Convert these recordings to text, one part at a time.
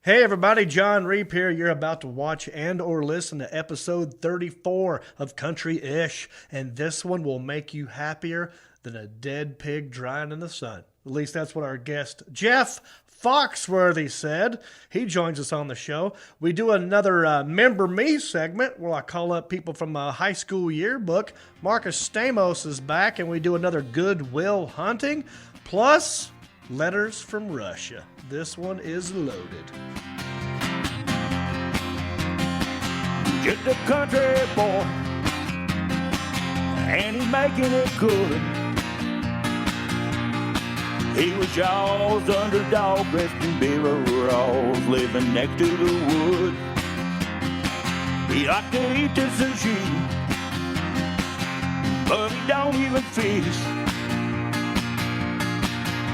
Hey everybody, John Reap here. You're about to watch and or listen to episode 34 of Country-ish, and this one will make you happier than a dead pig drying in the sun. At least that's what our guest, Jeff Foxworthy, said. He joins us on the show. We do another Member Me segment where I call up people from a high school yearbook. Marcus Stamos is back, and we do another Goodwill Hunting, plus letters from Russia. This one is loaded. Just a country boy, and he's making it good. He was Shaw's underdog, dressed in overalls, living next to the wood. He liked to eat the sushi, but he don't even fish.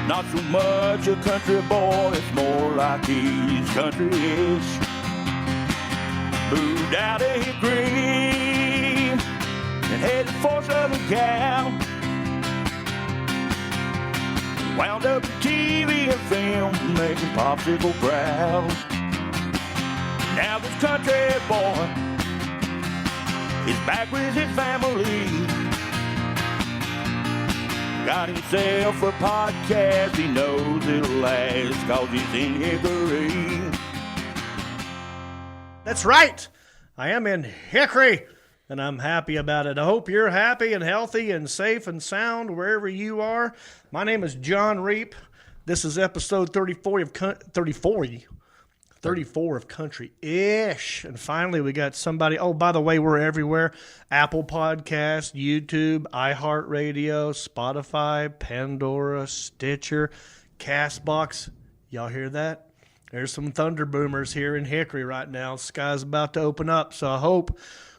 Not so much a country boy, it's more like he's country-ish. Moved out of Hickory and headed for Southern Cal. Wound up in TV and film, making popsicle proud. Now this country boy is back with his family. Got himself a podcast, he knows it'll last, cause he's in Hickory. That's right. I am in Hickory, and I'm happy about it. I hope you're happy and healthy and safe and sound wherever you are. My name is John Reap. This is episode 34 of Country-ish. And finally, we got somebody. Oh, by the way, we're everywhere. Apple Podcast, YouTube, iHeartRadio, Spotify, Pandora, Stitcher, CastBox. Y'all hear that? There's some thunder boomers here in Hickory right now. The sky's about to open up, so I hope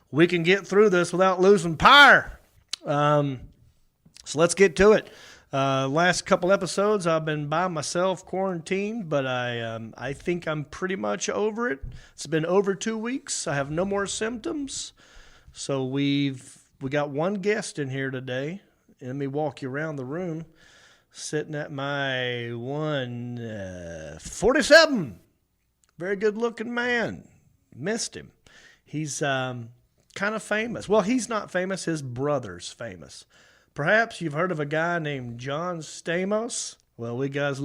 we can get through this without losing power. So let's get to it. Last couple episodes, I've been by myself, quarantined, but I think I'm pretty much over it. It's been over 2 weeks. I have no more symptoms. So we got one guest in here today. Let me walk you around the room. Sitting at my 147. Very good looking man. Missed him. He's kind of famous. Well, he's not famous. His brother's famous. Perhaps you've heard of a guy named John Stamos. Well, look at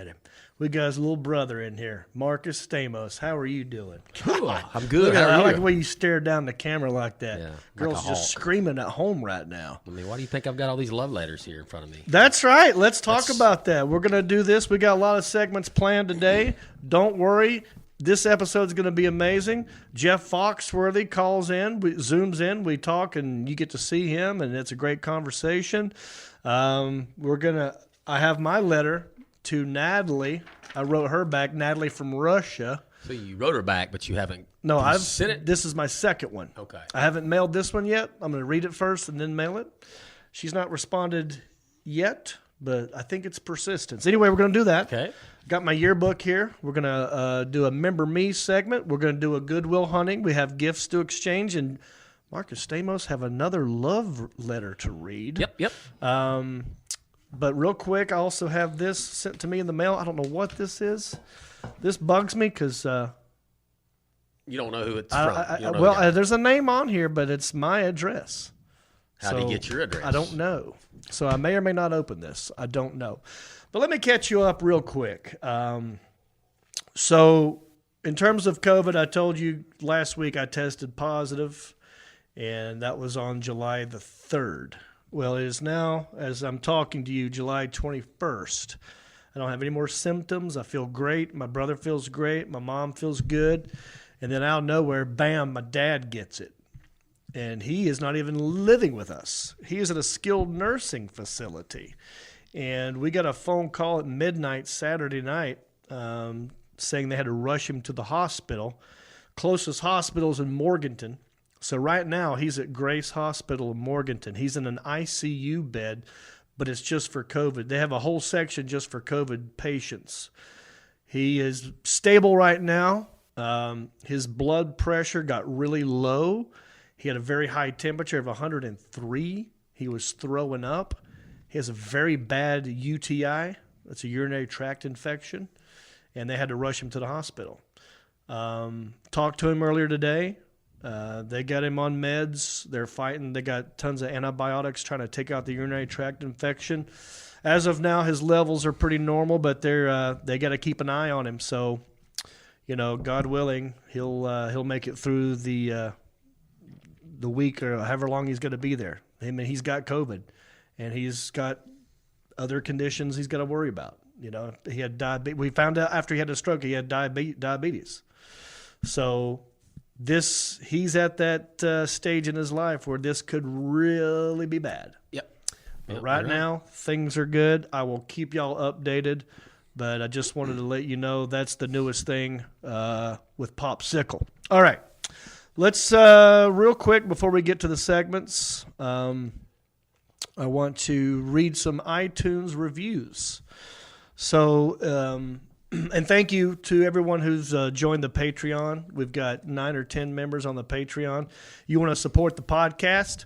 him. We got his little brother in here, Marcus Stamos. How are you doing? Cool. I'm good. How are I you? like the way you stare down the camera like that. Yeah, Girl's like a just hawk. screaming at home right now. I mean, why do you think I've got all these love letters here in front of me? That's right. Let's talk about that. We're going to do this. We got a lot of segments planned today. Don't worry. This episode's going to be amazing. Jeff Foxworthy calls in, zooms in, we talk, and you get to see him, and it's a great conversation. I have my letter to Natalie. I wrote her back, Natalie from Russia. So you wrote her back, but you haven't sent it? This is my second one. Okay. I haven't mailed this one yet. I'm going to read it first and then mail it. She's not responded yet, but I think it's persistence. Anyway, we're going to do that. Okay. Got my yearbook here. We're going to do a Member Me segment. We're going to do a Goodwill Hunting. We have gifts to exchange. And Marcus Stamos have another love letter to read. Yep. But real quick, I also have this sent to me in the mail. I don't know what this is. This bugs me because You don't know who it's from. there's a name on here, but it's my address. How did he get your address? I don't know. So I may or may not open this. I don't know. But let me catch you up real quick. So in terms of COVID, I told you last week I tested positive, and that was on July the 3rd. Well, it is now, as I'm talking to you, July 21st. I don't have any more symptoms. I feel great. My brother feels great. My mom feels good. And then out of nowhere, bam, my dad gets it. And he is not even living with us. He is at a skilled nursing facility. And we got a phone call at midnight Saturday night saying they had to rush him to the hospital. Closest hospital is in Morganton. So right now he's at Grace Hospital in Morganton. He's in an ICU bed, but it's just for COVID. They have a whole section just for COVID patients. He is stable right now. His blood pressure got really low. He had a very high temperature of 103. He was throwing up. He has a very bad UTI. That's a urinary tract infection. And they had to rush him to the hospital. Talked to him earlier today. They got him on meds. They're fighting. They got tons of antibiotics trying to take out the urinary tract infection. As of now, his levels are pretty normal, but they got to keep an eye on him. So, God willing, he'll make it through the week or however long he's going to be there. I mean, he's got COVID, and he's got other conditions he's got to worry about. He had diabetes. We found out after he had a stroke, he had diabetes. So he's at that stage in his life where this could really be bad. Yep. But right now, things are good. I will keep y'all updated, but I just wanted to let you know that's the newest thing with Popsicle. All right. Let's, real quick, before we get to the segments, I want to read some iTunes reviews. So, and thank you to everyone who's joined the Patreon. We've got 9 or 10 members on the Patreon. You want to support the podcast,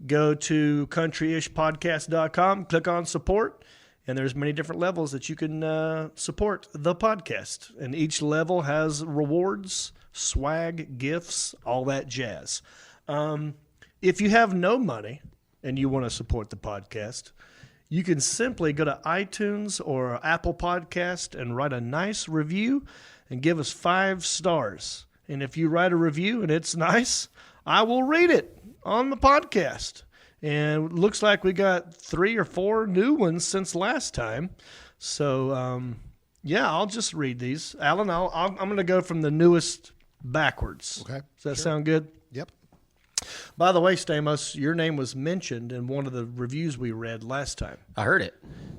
go to countryishpodcast.com, click on support, and there's many different levels that you can support the podcast. And each level has rewards, swag, gifts, all that jazz. If you have no money and you want to support the podcast, you can simply go to iTunes or Apple Podcast and write a nice review and give us 5 stars. And if you write a review and it's nice, I will read it on the podcast. And it looks like we got 3 or 4 new ones since last time. So, I'll just read these. Alan, I'm going to go from the newest backwards. Okay. Does that sound good? Yep. By the way, Stamos, your name was mentioned in one of the reviews we read last time. I heard it.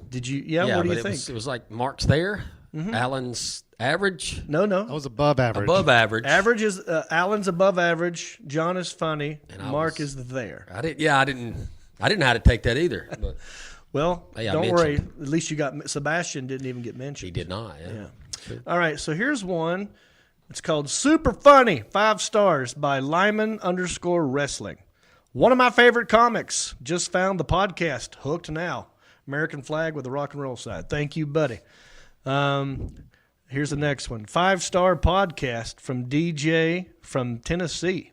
Did you? Yeah, what do you think? It was like Mark's there. Mm-hmm. Alan's average. No. I was above average. Above average. Average is Alan's above average. John is funny. And Mark is there. I didn't know how to take that either. But well, don't worry. At least you got Sebastian didn't even get mentioned. He did not. Yeah. Sure. All right. So here's one. It's called Super Funny, 5 stars by Lyman_Wrestling. One of my favorite comics. Just found the podcast. Hooked now. American flag with a rock and roll side. Thank you, buddy. Here's the next one. 5-star podcast from DJ from Tennessee.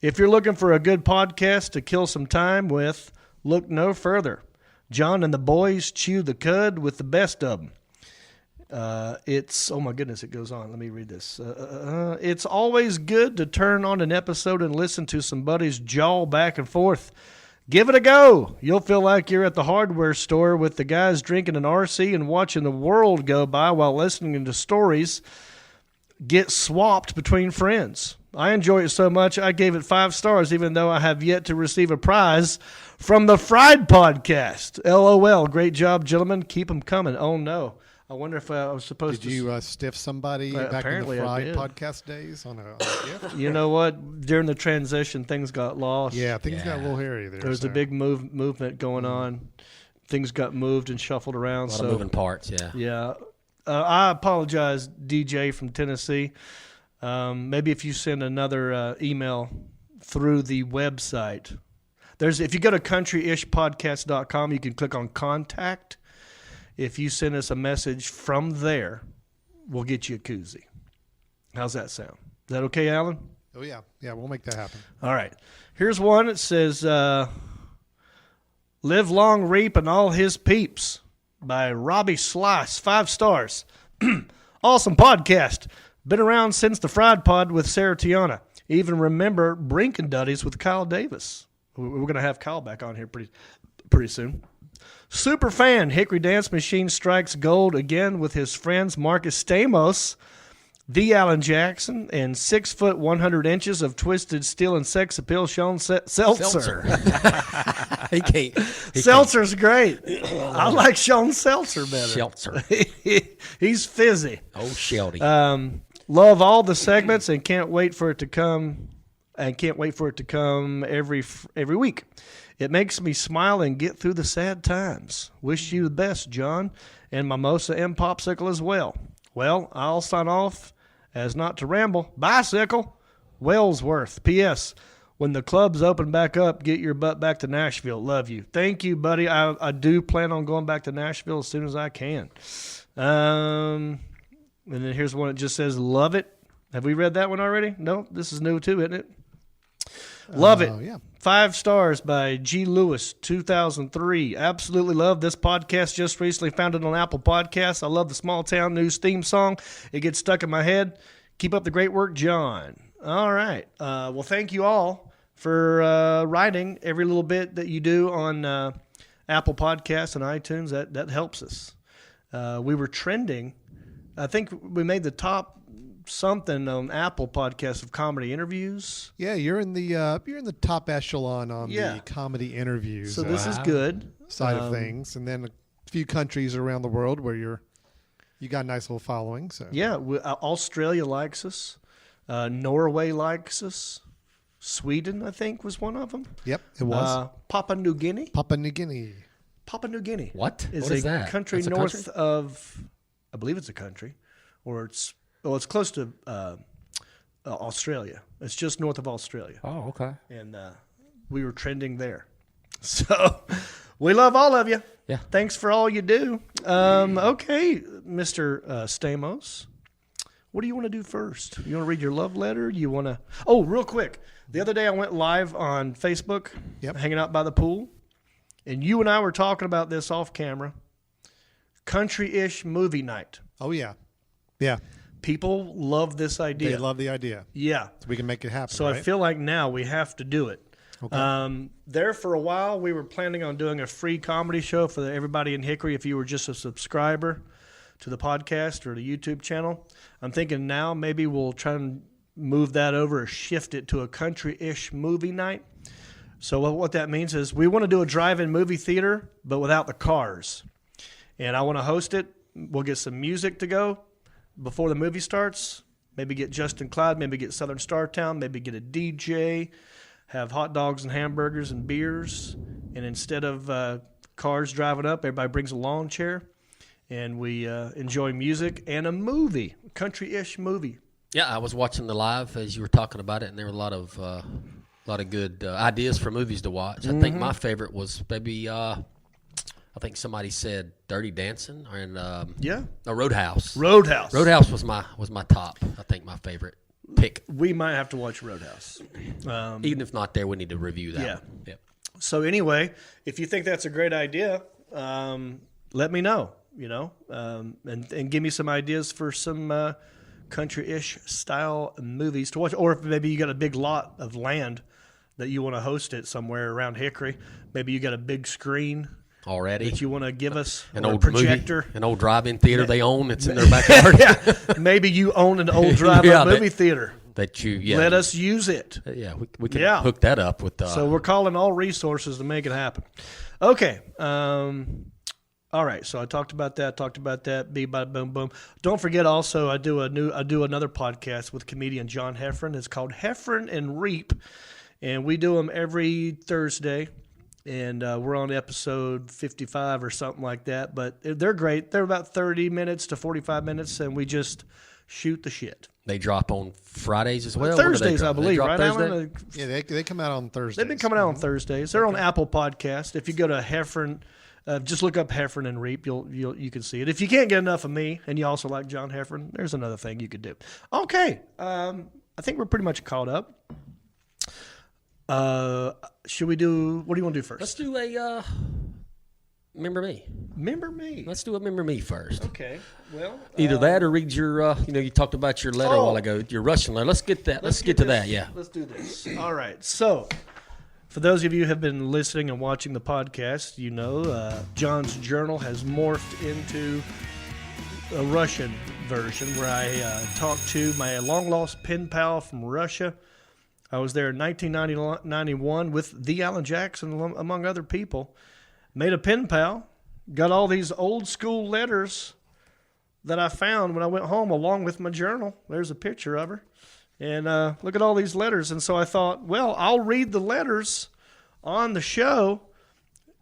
If you're looking for a good podcast to kill some time with, look no further. John and the boys chew the cud with the best of them. Oh my goodness, it goes on. Let me read this. It's always good to turn on an episode and listen to somebody's jaw back and forth. Give it a go. You'll feel like you're at the hardware store with the guys drinking an RC and watching the world go by while listening to stories get swapped between friends. I enjoy it so much, I gave it 5 stars, even though I have yet to receive a prize from the Fried Podcast. LOL. Great job, gentlemen. Keep them coming. Oh, no. I wonder if I was supposed to... Did you stiff somebody back in the Fried Podcast days on a gift? You know what? During the transition, things got lost. Yeah, things got a little hairy there. There was a big movement going on. Things got moved and shuffled around. A lot of moving parts, yeah. Yeah. I apologize, DJ from Tennessee. Maybe if you send another email through the website. If you go to countryishpodcast.com, you can click on Contact. If you send us a message from there, we'll get you a koozie. How's that sound? Is that okay, Alan? Oh, yeah. Yeah, we'll make that happen. All right. Here's one that says, Live Long Reap and All His Peeps by Robbie Slice. 5 stars. Awesome podcast. Been around since the Fried Pod with Sarah Tiana. Even remember Brinkenduddies with Kyle Davis. We're going to have Kyle back on here pretty soon. Super fan. Hickory Dance Machine strikes gold again with his friends Marcus Stamos, the Alan Jackson, and 6 foot 100 inches of twisted steel and sex appeal Sean Seltzer. He can't. Seltzer's great. I like Sean Seltzer better. Seltzer. He's fizzy. Oh, Sheldy. Love all the segments and can't wait for it to come. Every week. It makes me smile and get through the sad times. Wish you the best, John, and Mimosa and Popsicle as well. Well, I'll sign off as not to ramble. Bicycle, Wellsworth. P.S. When the clubs open back up, get your butt back to Nashville. Love you. Thank you, buddy. I do plan on going back to Nashville as soon as I can. And then here's one that just says, love it. Have we read that one already? No, this is new too, isn't it? Love it. Yeah. 5 stars by G. Lewis, 2003. Absolutely love this podcast. Just recently found it on Apple Podcasts. I love the Small Town News theme song. It gets stuck in my head. Keep up the great work, John. All right. Well, thank you all for writing every little bit that you do on Apple Podcasts and iTunes. That helps us. We were trending. I think we made the top something on Apple Podcasts of comedy interviews. Yeah, you're in the top echelon on the comedy interviews. So this is good side of things, and then a few countries around the world where you got a nice little following. So yeah, Australia likes us, Norway likes us, Sweden I think was one of them. Yep, it was Papua New Guinea. Papua New Guinea. What is is a that? country That's a north country? of, I believe it's a country, or it's close to Australia. It's just north of Australia. Oh, okay. And we were trending there. So we love all of you. Yeah. Thanks for all you do. Okay, Mr. Stamos, what do you want to do first? You want to read your love letter? You want to? Oh, real quick. The other day I went live on Facebook, hanging out by the pool, and you and I were talking about this off camera. Country-ish movie night. Oh yeah, yeah. People love this idea. They love the idea. Yeah. So we can make it happen. So right? I feel like now we have to do it. Okay. There for a while, we were planning on doing a free comedy show for everybody in Hickory if you were just a subscriber to the podcast or the YouTube channel. I'm thinking now maybe we'll try and move that over or shift it to a country-ish movie night. So what that means is we want to do a drive-in movie theater, but without the cars. And I want to host it. We'll get some music to go before the movie starts. Maybe get Justin Cloud, maybe get Southern Startown, maybe get a DJ, have hot dogs and hamburgers and beers. And instead of cars driving up, everybody brings a lawn chair. And we enjoy music and a movie, country-ish movie. Yeah, I was watching the live as you were talking about it, and there were a lot of good ideas for movies to watch. I think my favorite was maybe I think somebody said Dirty Dancing and Roadhouse. Roadhouse was my top. I think my favorite pick. We might have to watch Roadhouse. Even if not there, we need to review that. Yeah. One. Yep. So anyway, if you think that's a great idea, let me know. And give me some ideas for some country-ish style movies to watch, or if maybe you got a big lot of land that you want to host it somewhere around Hickory. Maybe you got a big screen already that you want to give us, an or old projector, an old drive-in theater they own. It's in their backyard. Yeah, maybe you own an old drive-in movie theater. That you let us use it. We can hook that up with. So we're calling all resources to make it happen. Okay. All right, so I talked about that. Be by boom boom. Don't forget also I do another podcast with comedian John Heffron. It's called Heffron and Reap, and we do them every Thursday, and we're on episode 55 or something like that. But they're great. They're about 30 minutes to 45 minutes, and we just shoot the shit. They drop on Fridays as well. Thursdays, I believe. Right, Thursday? Yeah, they come out on Thursdays. They've been coming out on Thursdays. They're on Apple Podcast. If you go to Heffron. Just look up Heffron and Reap. You can see it. If you can't get enough of me, and you also like John Heffron, there's another thing you could do. Okay, I think we're pretty much caught up. Should we do? What do you want to do first? Let's do a Remember Me. Remember Me. Let's do a Remember Me first. Okay. Well, either that or read your. You talked about your letter a while ago. Your Russian letter. Let's get that. Let's get to that. Yeah. Let's do this. All right. So. For those of you who have been listening and watching the podcast, John's journal has morphed into a Russian version where I talked to my long-lost pen pal from Russia. I was there in 1991 with the Alan Jackson, among other people. Made a pen pal, got all these old-school letters that I found when I went home along with my journal. There's a picture of her. And look at all these letters. And so I thought, well, I'll read the letters on the show,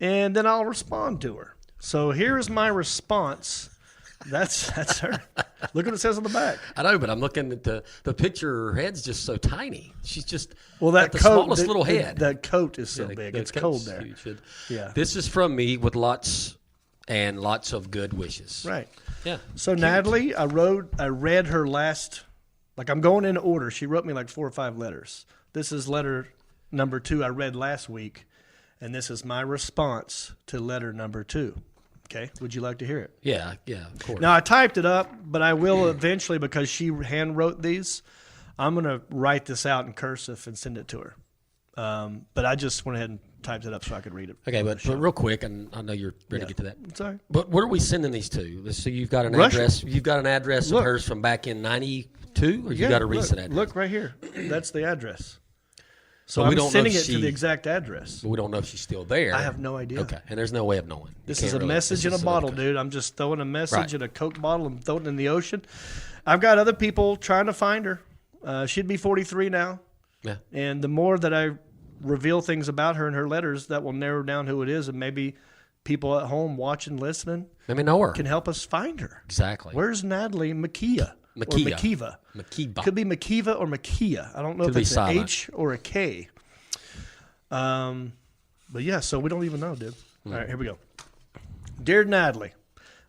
and then I'll respond to her. So here's my response. That's her. Look what it says on the back. I know, but I'm looking at the picture. Her head's just so tiny. She's just that the coat, smallest little head. That coat is so big. It's cold there. Huge. Yeah. This is from me with lots of good wishes. Right. Yeah. So cute. Natalie, I read her last Like I'm going in order. She wrote me like 4 or 5 letters. This is letter number 2 I read last week, and this is my response to letter number 2. Okay, would you like to hear it? Yeah, of course. Now, I typed it up, but I will eventually, because she hand wrote these, I'm going to write this out in cursive and send it to her. But I just went ahead and typed it up so I could read it. Okay, but real quick, and I know you're ready to get to that. Sorry. But where are we sending these to? So you've got an Russia. address. You've got an address of hers from back in '92, or you got a recent address? Look right here. That's the address. So But we I'm don't know sending if it to the exact address. But we don't know if she's still there. I have no idea. Okay, and there's no way of knowing. This is a message in a bottle, dude. I'm just throwing a message in a Coke bottle and throwing it in the ocean. I've got other people trying to find her. She'd be 43 now. Yeah. And the more that I reveal things about her in her letters, that will narrow down who it is, and maybe people at home watching, listening, Let me know her. can help us find her. Exactly. Where's Natalie McKeah? Or Makiva. Could be Makiva or Makia. I don't know if it's an H or a K. But yeah, so we don't even know, dude. All right, here we go. Dear Natalie,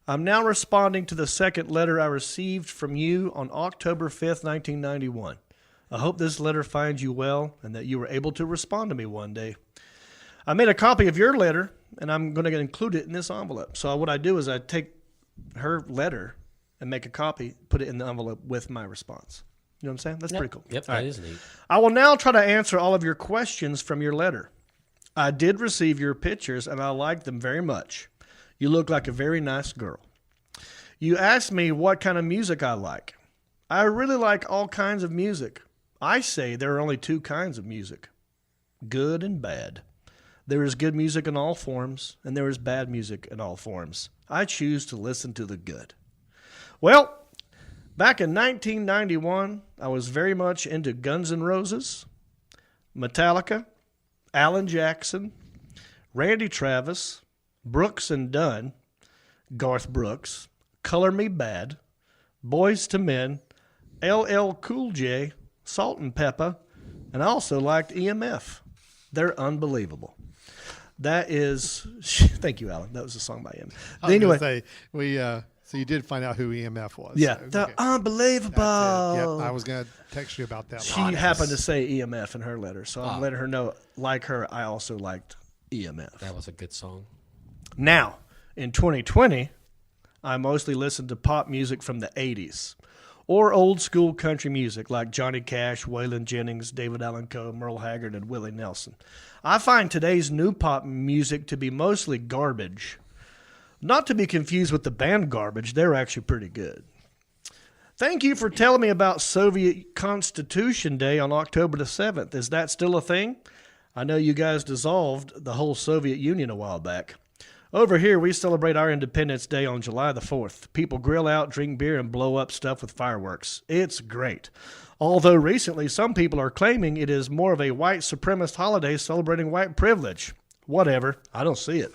I'm now responding to the second letter I received from you on October 5th, 1991. I hope this letter finds you well and that you were able to respond to me one day. I made a copy of your letter, and I'm going to include it in this envelope. So what I do is I take her letter and make a copy, put it in the envelope with my response. You know what I'm saying? That's pretty cool. Yep, All that is neat. I will now try to answer all of your questions from your letter. I did receive your pictures, and I like them very much. You look like a very nice girl. You asked me what kind of music I like. I really like all kinds of music. I say there are only 2 kinds of music, good and bad. There is good music in all forms, and there is bad music in all forms. I choose to listen to the good. Well, back in 1991, I was very much into Guns N' Roses, Metallica, Alan Jackson, Randy Travis, Brooks and Dunn, Garth Brooks, Color Me Bad, Boyz II Men, LL Cool J, Salt and Pepper, and I also liked EMF. They're unbelievable. That is, thank you, Alan. That was a song by him. Anyway, so you did find out who EMF was. Yeah, So, they're okay. unbelievable. Yep, I was going to text you about that. She happened to say EMF in her letter, so I'm letting her know, like her, I also liked EMF. That was a good song. Now, in 2020, I mostly listen to pop music from the 80s or old school country music like Johnny Cash, Waylon Jennings, David Allan Coe, Merle Haggard, and Willie Nelson. I find today's new pop music to be mostly garbage. Not to be confused with the band Garbage, they're actually pretty good. Thank you for telling me about Soviet Constitution Day on October the 7th. Is that still a thing? I know you guys dissolved the whole Soviet Union a while back. Over here, we celebrate our Independence Day on July the 4th. People grill out, drink beer, and blow up stuff with fireworks. It's great. Although recently, some people are claiming it is more of a white supremacist holiday celebrating white privilege. Whatever. I don't see it.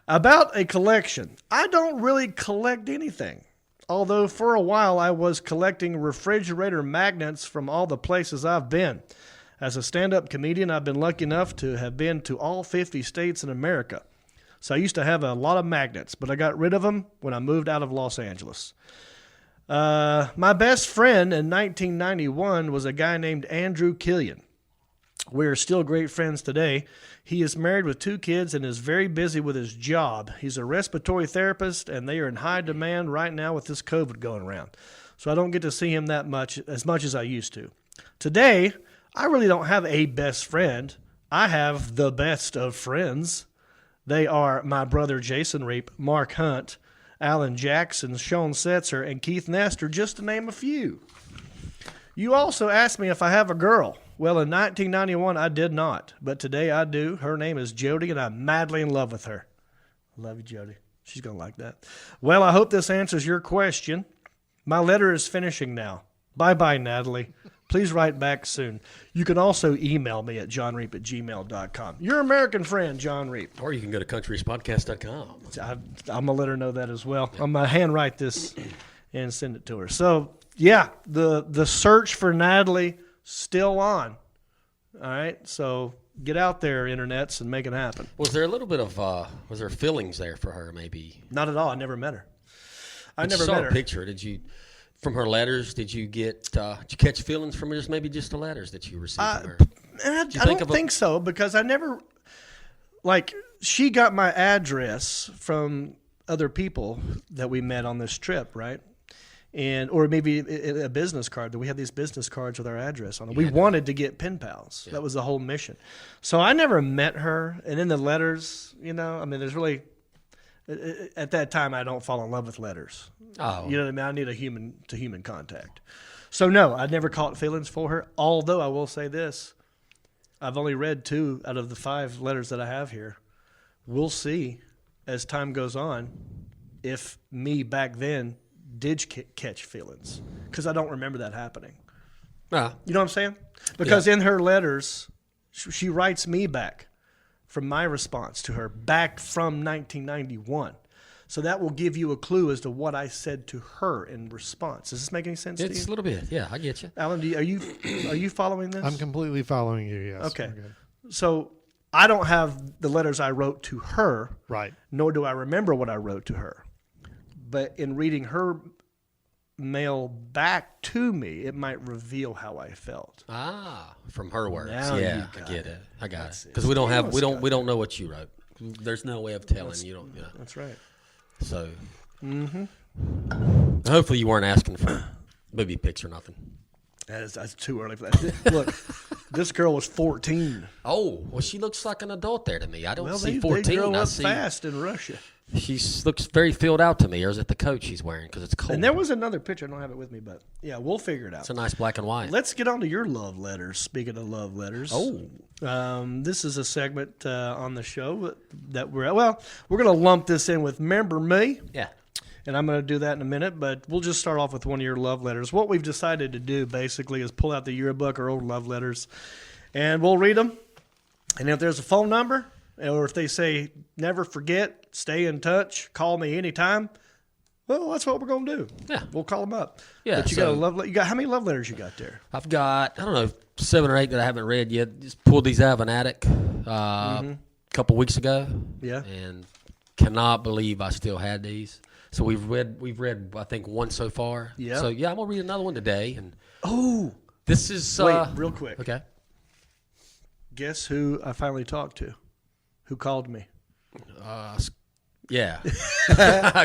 About a collection. I don't really collect anything. Although for a while I was collecting refrigerator magnets from all the places I've been. As a stand-up comedian, I've been lucky enough to have been to all 50 states in America. So I used to have a lot of magnets, but I got rid of them when I moved out of Los Angeles. My best friend in 1991 was a guy named Andrew Killian. We're still great friends today. He is married with 2 kids and is very busy with his job. He's a respiratory therapist, and they are in high demand right now with this COVID going around. So I don't get to see him that much as I used to. Today, I really don't have a best friend. I have the best of friends. They are my brother Jason Reap, Mark Hunt, Alan Jackson, Sean Setzer, and Keith Nestor, just to name a few. You also asked me if I have a girl. Well, in 1991, I did not, but today I do. Her name is Jody, and I'm madly in love with her. I love you, Jody. She's going to like that. Well, I hope this answers your question. My letter is finishing now. Bye-bye, Natalie. Please write back soon. You can also email me at johnreap@gmail.com. Your American friend, John Reap. Or you can go to countryspodcast.com. I'm going to let her know that as well. I'm going to handwrite this and send it to her. So, yeah, the search for Natalie still on. All right, so get out there, internets, and make it happen. Was there a little bit of was there feelings there for her? Maybe Not at all. I never met her. I But never you saw met a her. picture. Did from her letters, did you catch feelings from her? Just maybe just the letters that you received from her? I don't think so, because I never, like, she got my address from other people that we met on this trip, right? Or maybe a business card, that we had these business cards with our address on them. We wanted to get pen pals. Yeah. That was the whole mission. So I never met her. And in the letters, there's really, at that time, I don't fall in love with letters. Oh. You know what I mean? I need a human-to-human contact. So no, I never caught feelings for her. Although I will say this, I've only read 2 out of the 5 letters that I have here. We'll see as time goes on if me back then did catch feelings, because I don't remember that happening. You know what I'm saying? Because in her letters, she writes me back from my response to her back from 1991. So that will give you a clue as to what I said to her in response. Does this make any sense to you? It's a little bit. Yeah, I get you. Alan, are you following this? I'm completely following you, yes. Okay. So I don't have the letters I wrote to her. Right. Nor do I remember what I wrote to her. But in reading her mail back to me, it might reveal how I felt. From her words. Now I get it. I got it. Because we don't know what you wrote. There's no way of telling. That's right. So, hopefully you weren't asking for movie pics or nothing. That's too early for that. Look, this girl was 14. Oh, well, she looks like an adult there to me. I don't see 14. They grow up fast in Russia. She looks very filled out to me. Or is it the coat she's wearing? Because it's cold. And there was another picture. I don't have it with me, but yeah, we'll figure it out. It's a nice black and white. Let's get on to your love letters. Speaking of love letters. This is a segment on the show that we're going to lump this in with Remember Me. Yeah. And I'm going to do that in a minute, but we'll just start off with one of your love letters. What we've decided to do, basically, is pull out the yearbook or old love letters, and we'll read them. And if there's a phone number, or if they say, never forget, stay in touch, call me anytime, well, that's what we're going to do. Yeah. We'll call them up. Yeah. But you got a love letter. You got how many love letters you got there? I've got, 7 or 8 that I haven't read yet. Just pulled these out of an attic a couple weeks ago. Yeah. And cannot believe I still had these. So we've read I think 1 so far. Yeah. So I'm gonna read another one today. And this is wait, real quick. Okay. Guess who I finally talked to? Who called me? Yeah.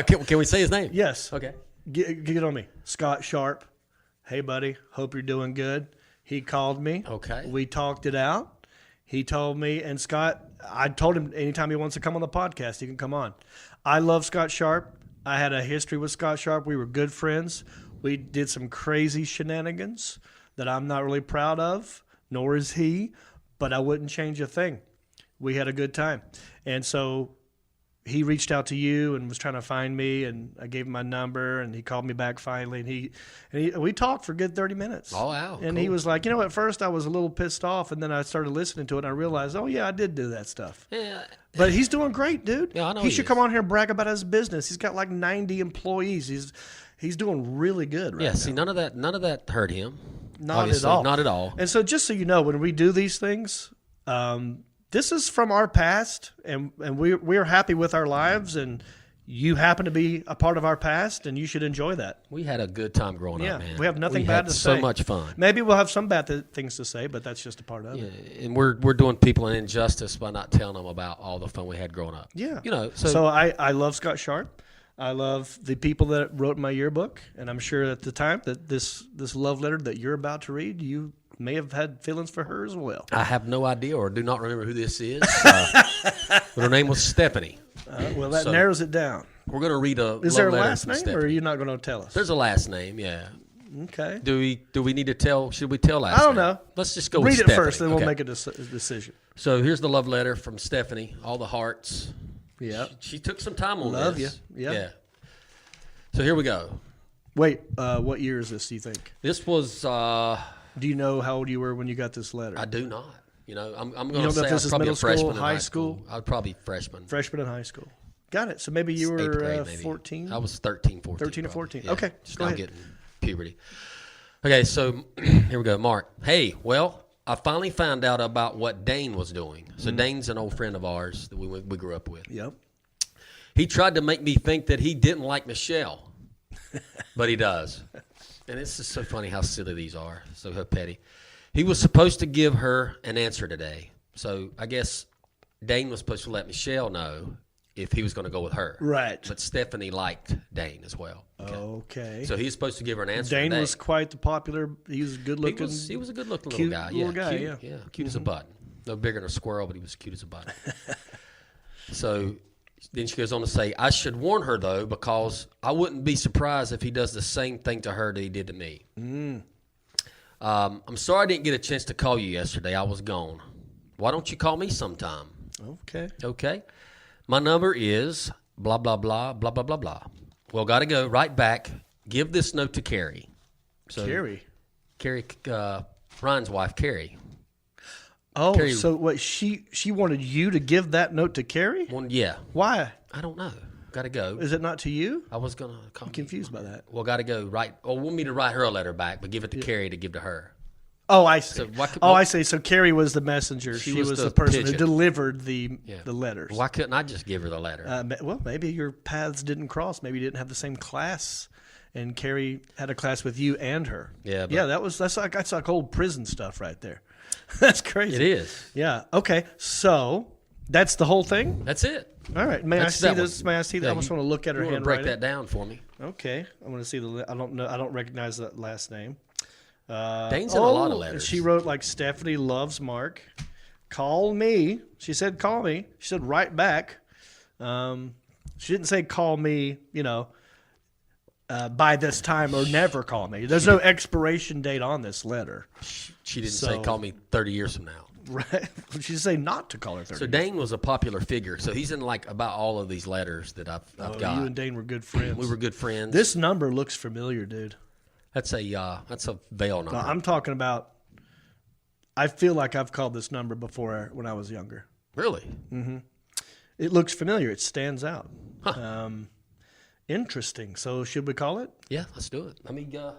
Can we say his name? Yes. Okay. Get on me. Scott Sharp. Hey, buddy. Hope you're doing good. He called me. Okay. We talked it out. He told me, and Scott, I told him anytime he wants to come on the podcast, he can come on. I love Scott Sharp. I had a history with Scott Sharp. We were good friends. We did some crazy shenanigans that I'm not really proud of, nor is he, but I wouldn't change a thing. We had a good time. And so he reached out to you and was trying to find me, and I gave him my number, and he called me back finally, and we talked for a good 30 minutes. Oh, wow. And cool. He was like, at first I was a little pissed off, and then I started listening to it, and I realized, oh, yeah, I did do that stuff. Yeah. But he's doing great, dude. Yeah, I know he should come on here and brag about his business. He's got like 90 employees. He's doing really good right now. Yeah, see, none of that hurt him. Not at all. Not at all. And so just so you know, when we do these things, this is from our past, and we're happy with our lives, and you happen to be a part of our past, and you should enjoy that. We had a good time growing up, man. We have nothing bad to say. So much fun. Maybe we'll have some bad things to say, but that's just a part of it. And we're doing people an injustice by not telling them about all the fun we had growing up. Yeah. So I love Scott Sharp. I love the people that wrote my yearbook, and I'm sure at the time that this love letter that you're about to read, you may have had feelings for her as well. I have no idea or do not remember who this is. But her name was Stephanie. Well, that narrows it down. We're going to read a Is love there a letter last from name, Stephanie. or are you not going to tell us? There's a last name, yeah. Okay. Do we need to tell? Should we tell last name? I don't know. Let's just go read with it Stephanie. first, then we'll make a decision. So here's the love letter from Stephanie. All the hearts. Yeah. She took some time on Love this. you. Yeah. So here we go. Wait, what year is this, do you think? This was... do you know how old you were when you got this letter? I do not. I'm going to say I was probably a freshman in high school? I was probably freshman. Freshman in high school. Got it. So maybe you were grade, 14? I was 13, 14. 13 or 14. Yeah, okay, just go now ahead. getting puberty. Okay, so here we go. Mark. Hey, well, I finally found out about what Dane was doing. So Dane's an old friend of ours that we grew up with. Yep. He tried to make me think that he didn't like Michelle, but he does. And it's just so funny how silly these are, so petty. He was supposed to give her an answer today. So I guess Dane was supposed to let Michelle know if he was going to go with her. Right. But Stephanie liked Dane as well. Okay. So he's supposed to give her an answer Dane today. was quite the popular. He was a good-looking. He was a good-looking cute little guy. little guy, cute, yeah. Cute as a button. No bigger than a squirrel, but he was cute as a button. So then she goes on to say, I should warn her, though, because I wouldn't be surprised if he does the same thing to her that he did to me. I'm sorry I didn't get a chance to call you yesterday. I was gone. Why don't you call me sometime? Okay. Okay. My number is blah, blah, blah, blah, blah, blah, blah. Well, got to go right back. Give this note to Carrie. So, Carrie, Ryan's wife, Carrie. Oh, Carrie- so what? She wanted you to give that note to Carrie? Yeah. Why? I don't know. Got to go. Is it not to you? I was going to call I'm confused by that. Well, got to go right. Or want me to write her a letter back, but give it to Carrie to give to her. Oh, I see. So I see. So Carrie was the messenger. She was the person who pigeon. delivered the letters. Why couldn't I just give her the letter? Well, maybe your paths didn't cross. Maybe you didn't have the same class, and Carrie had a class with you and her. Yeah, yeah. That's like old prison stuff right there. That's crazy. It is. Yeah. Okay. So that's the whole thing. That's it. All right. May That's I see that this? one. May I see that? Yeah, I just want to look at her You want to handwriting. break that down for me? Okay. I want to see the. I don't know. I don't recognize that last name. Dane's in a lot of letters. She wrote like Stephanie loves Mark. Call me. She said call me. She said right back. She didn't say call me. By this time or never call me. There's no expiration date on this letter. She didn't say call me 30 years from now. Right. She did say not to call her 30. So Dane was a popular figure. So he's in like about all of these letters that I've got. You and Dane were good friends. We were good friends. This number looks familiar, dude. That's a veil number. No, I'm talking about. I feel like I've called this number before when I was younger. Really? It looks familiar. It stands out. Huh. Interesting. So should we call it? Yeah, let's do it. Let me get.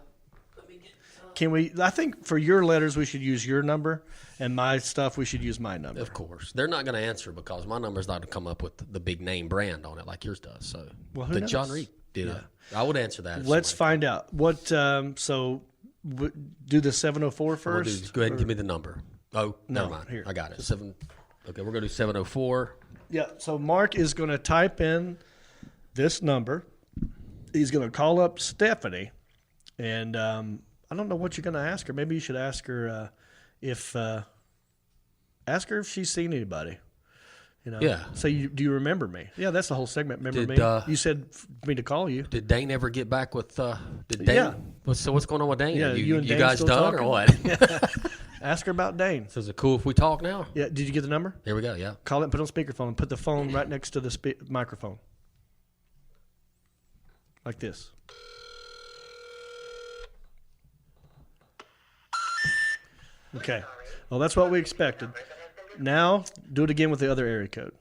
Can we? I think for your letters we should use your number, and my stuff we should use my number. Of course, they're not going to answer because my number's not going to come up with the big name brand on it like yours does. So Well, who the knows? John Reed did. Yeah. I would answer that. if Let's somebody- find out what. Do the 704 We'll first. do- go ahead and give me the number. Oh, No, never mind. here. I got it. Okay, we're going to do 704. Yeah. So Mark is going to type in this number. He's going to call up Stephanie, and I don't know what you're going to ask her. Maybe you should ask her if she's seen anybody. Yeah. So do you remember me? Yeah, that's the whole segment. Remember Did, me? You said for me to call you. Did Dane ever get back with? Did Dane? Yeah. So what's going on with Dane? Yeah, you and you Dane guys still done talking? or what? Ask her about Dane. So is it cool if we talk now? Yeah. Did you get the number? There we go. Yeah. Call it and put it on speakerphone. And put the phone right next to the microphone. Like this. Okay. Well, that's what we expected. Now, do it again with the other area code.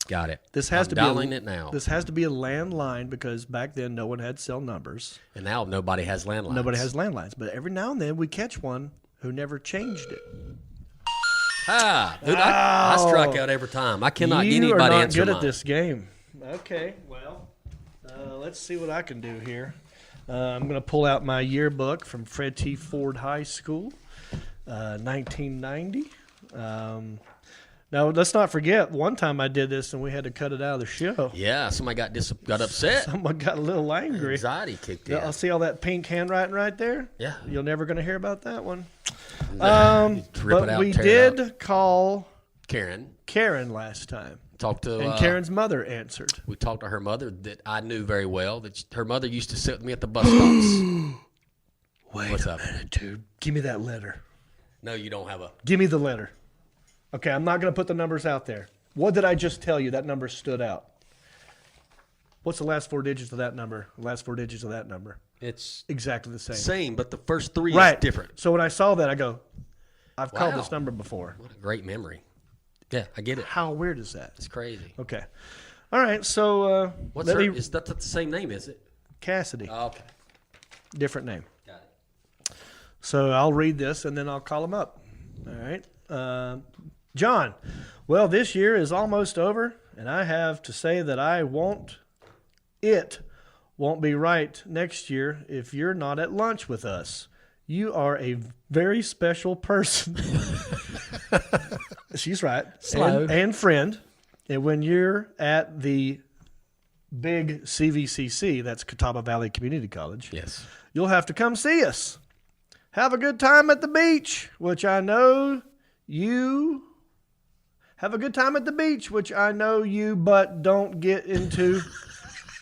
Got it. This has I'm to dialing be it now. This has to be a landline because back then no one had cell numbers. And now nobody has landlines. Nobody has landlines. But every now and then we catch one who never changed it. Dude, I strike out every time. I cannot get You anybody are not answer good mine. at this game. Okay, well, let's see what I can do here. I'm going to pull out my yearbook from Fred T. Ford High School, 1990. Now, let's not forget, one time I did this and we had to cut it out of the show. Yeah, somebody got upset. Someone got a little angry. Anxiety kicked in. I'll see all that pink handwriting right there. Yeah. You're never going to hear about that one. Rip it But out, we tear it did call Karen last time. talked to And Karen's mother answered. We talked to her mother that I knew very well. That her mother used to sit with me at the bus stops. Wait What's a up? minute, dude. Give me that letter. No, you don't have a. Give me the letter. Okay, I'm not going to put the numbers out there. What did I just tell you? That number stood out. What's the last four digits of that number? The last four digits of that number. It's Exactly the same. same, but the first three Right. is different. So when I saw that, I go, I've called Wow. this number before. What a great memory. Yeah, I get it. How weird is that? It's crazy. Okay. All right, so What's let her? me- Is that the same name? Is it? Cassidy. Oh, okay. Different name. Got it. So I'll read this and then I'll call him up. All right. John, well, this year is almost over, and I have to say that I want it won't be right next year if you're not at lunch with us. You are a very special person. She's right. Slow. And friend. And when you're at the big CVCC, that's Catawba Valley Community College, Yes. you'll have to come see us. Have a good time at the beach, which I know you have a good time at the beach, which I know you, but don't get into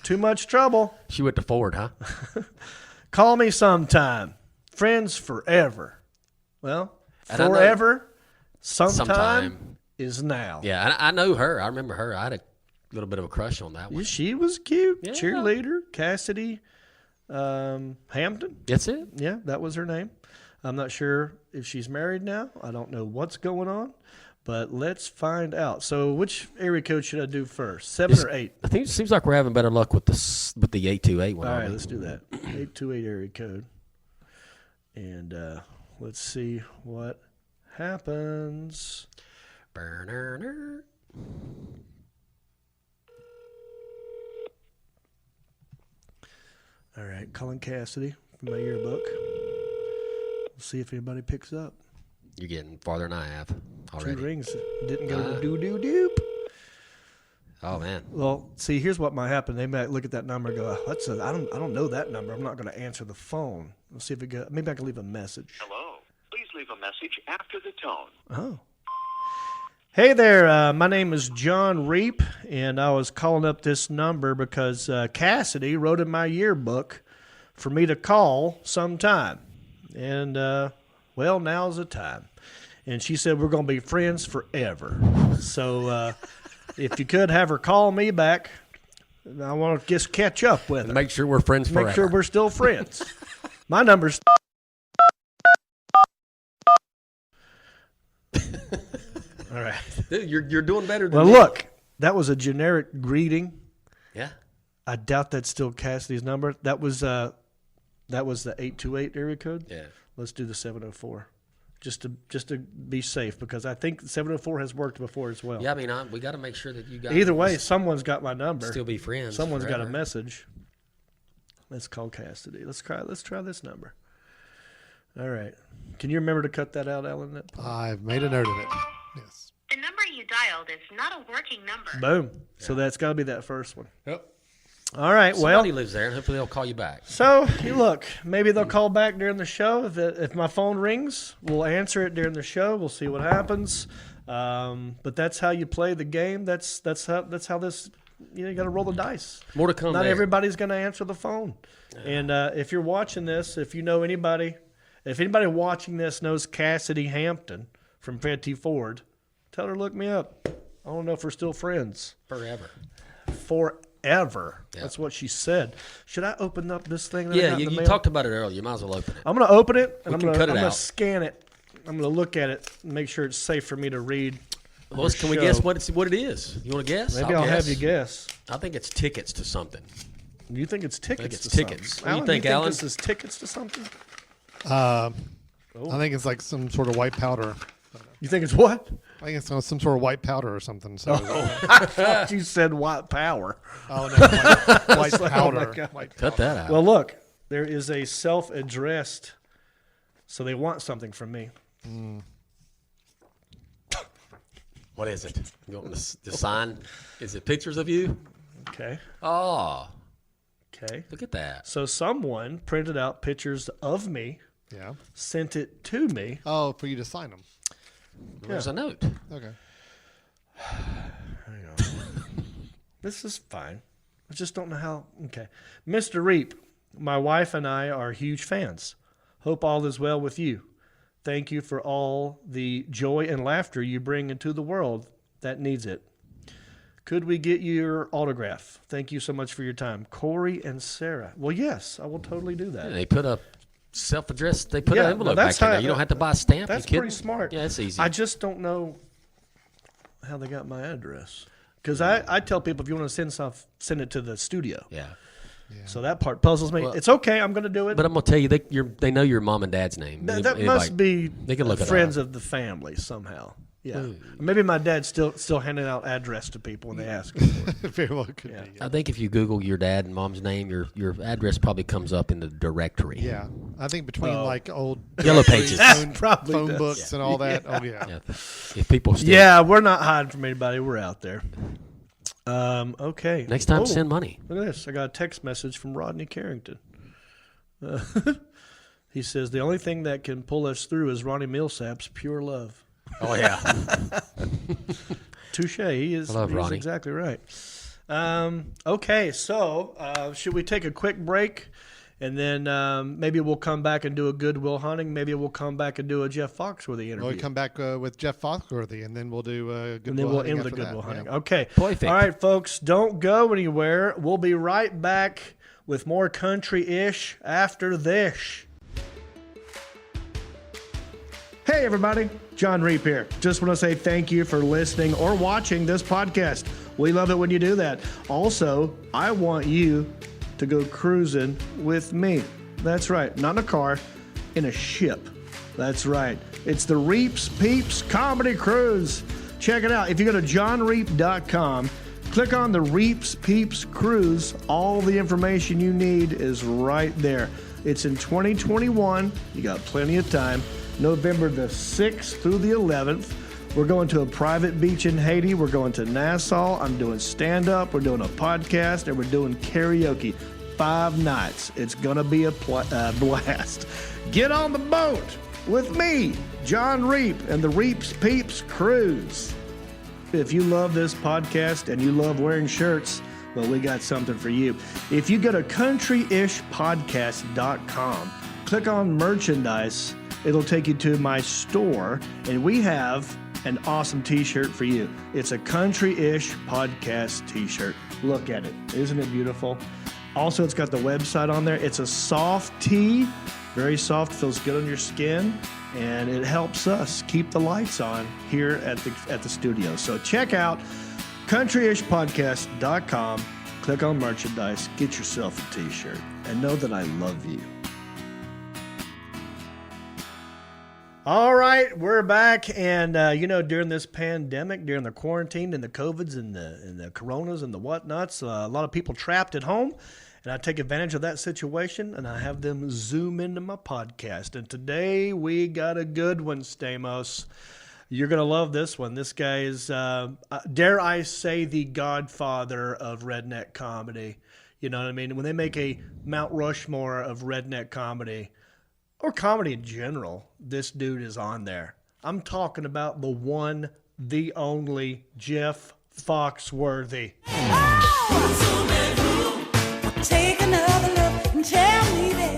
too much trouble. She went to Ford, huh? Call me sometime. Friends forever. Well, And I know- forever, sometime Sometime. is now. Yeah, and I know her. I remember her. I had a little bit of a crush on that Yeah, one. she was cute. Yeah. Cheerleader, Cassidy Hampton. That's it. Yeah, that was her name. I'm not sure if she's married now. I don't know what's going on, but let's find out. So which area code should I do first, 7 or 8? I think it seems like we're having better luck with the 828 one. All aren't right, we? let's do that. 828 area code. And let's see what happens. Burner. All right, Colin Cassidy from my yearbook. We'll see if anybody picks up. You're getting farther than I have already. 2 rings. Didn't go to doo-doo-doop. Oh man. Well, see, here's what might happen. They might look at that number and go, I don't know that number. I'm not going to answer the phone. Let's see if maybe I can leave a message. Hello. Please leave a message after the tone. Oh. Hey there, my name is John Reap, and I was calling up this number because Cassidy wrote in my yearbook for me to call sometime. And, well, now's the time. And she said we're going to be friends forever. So if you could have her call me back, I want to just catch up with her. Make sure we're friends forever. Make sure we're still friends. My number's... All right. Dude, you're doing better than Well, me. look, that was a generic greeting. Yeah. I doubt that's still Cassidy's number. That was the 828 area code. Yeah. Let's do the 704, just to be safe, because I think 704 has worked before as well. Yeah, I mean, we got to make sure that you guys Either way, someone's got my number. still be friends. Someone's got a forever. message. Let's call Cassidy. Let's try this number. All right. Can you remember to cut that out, Alan? I've made a note of it. Yes. The number you dialed is not a working number. Boom. So that's got to be that first one. Yep. All right. Somebody Well, lives there, and hopefully they'll call you back. so you look. Maybe they'll call back during the show. If my phone rings, we'll answer it during the show. We'll see what happens. But that's how you play the game. That's how this. You got to roll the dice. More to come. Not there. everybody's going to answer the phone. And if you're watching this, if you know anybody, if anybody watching this knows Cassidy Hampton from Fetty Ford, tell her to look me up. I don't know if we're still friends. forever. Forever. Yeah. That's what she said. Should I open up this thing? That I Yeah, got in you the mail? talked about it earlier. You might as well open it. I'm going to open it, and We I'm can going cut it to out. scan it. I'm going to look at it and make sure it's safe for me to read. Well, can we show. guess what it is? You want to guess? Maybe I'll have you guess. I think it's tickets to something. You think it's tickets it's to tickets. something? What do you think, Alan? This is tickets to something? I think it's like some sort of white powder. You think it's what? I think it's some sort of white powder or something. So, I thought you said white power. oh no, white Oh, my powder. God. White Cut that out. Well, look, there is a self-addressed, so they want something from me. What is it? You want the sign? Is it pictures of you? Okay. Oh, Okay. look at that. So someone printed out pictures of me, Yeah. sent it to me. Oh, for you to sign them. There's a note. Okay. Hang on. This is fine. I just don't know how. Okay. Mr. Reap, my wife and I are huge fans. Hope all is well with you. Thank you for all the joy and laughter you bring into the world that needs it. Could we get your autograph? Thank you so much for your time. Corey and Sarah. Well, yes, I will totally do that. Yeah, they put a self-addressed. They put Yeah, an no, envelope that's back in how- there. You don't have to buy a stamp. That's You kidding? pretty smart. Yeah, it's easy. I just don't know how they got my address. Because I tell people if you want to send stuff, send it to the studio. yeah. So that part puzzles me. Well, it's okay. I'm going to do it. But I'm gonna tell you, they know your mom and dad's name. That Anybody- must be they can look it friends up. of the family somehow. Yeah. Maybe my dad's still handing out address to people when they ask him for it. Very well could be. I think if you Google your dad and mom's name, your address probably comes up in the directory. Yeah, I think between like old Yellow Pages. Probably phone does. books and all that. Oh yeah. Yeah, if people still, Yeah, we're not hiding from anybody. We're out there. Okay. next time send money. Look at this. I got a text message from Rodney Carrington. He says, the only thing that can pull us through is Ronnie Millsap's pure love. Oh yeah. Touche. He's Ronnie. exactly right. Okay, so should we take a quick break? And then maybe we'll come back and do a Goodwill Hunting. Maybe we'll come back and do a Jeff Foxworthy interview. We'll come back with Jeff Foxworthy, and then we'll do Goodwill And then we'll Hunting end with a after Goodwill that. Hunting. Yeah. Okay. Perfect. All right, folks, don't go anywhere. We'll be right back with more country-ish after this. Hey, everybody. John Reap here. Just want to say thank you for listening or watching this podcast. We love it when you do that. Also, I want you to go cruising with me. That's right. Not in a car, in a ship. That's right. It's the Reaps Peeps Comedy Cruise. Check it out. If you go to johnreap.com, click on the Reaps Peeps Cruise. All the information you need is right there. It's in 2021. You got plenty of time. November the 6th through the 11th. We're going to a private beach in Haiti. We're going to Nassau. I'm doing stand-up. We're doing a podcast, and we're doing karaoke. 5 nights. It's going to be a blast. Get on the boat with me, John Reap, and the Reaps Peeps Cruise. If you love this podcast and you love wearing shirts, well, we got something for you. If you go to countryishpodcast.com, click on merchandise, it'll take you to my store, and we have an awesome t-shirt for you. It's a Country-ish Podcast t-shirt. Look at it. Isn't it beautiful? Also, it's got the website on there. It's a soft tee, very soft, feels good on your skin, and it helps us keep the lights on here at the studio. So check out countryishpodcast.com, click on merchandise, get yourself a t-shirt, and know that I love you. All right, we're back, and during this pandemic, during the quarantine and the COVIDs and the coronas and the whatnots, a lot of people trapped at home, and I take advantage of that situation, and I have them zoom into my podcast. And today we got a good one, Stamos. You're gonna love this one. This guy is, dare I say, the godfather of redneck comedy. You know what I mean? When they make a Mount Rushmore of redneck comedy, or comedy in general, this dude is on there. I'm talking about the one, the only Jeff Foxworthy. Take another look and tell me that.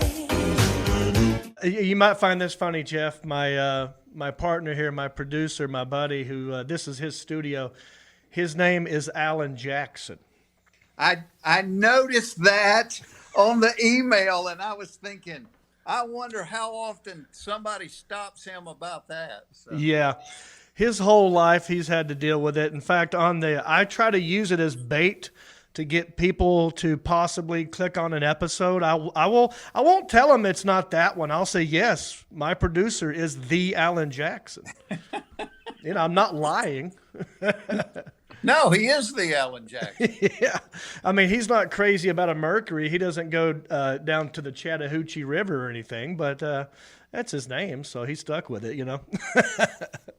You might find this funny, Jeff. My partner here, my producer, my buddy, who this is his studio. His name is Alan Jackson. I noticed that on the email, and I was thinking, I wonder how often somebody stops him about that. So. Yeah. His whole life he's had to deal with it. In fact, I try to use it as bait to get people to possibly click on an episode. I won't tell them it's not that one. I'll say, yes, my producer is the Alan Jackson. I'm not lying. No, he is the Alan Jackson. Yeah. I mean, he's not crazy about a Mercury. He doesn't go down to the Chattahoochee River or anything, but that's his name, so he stuck with it,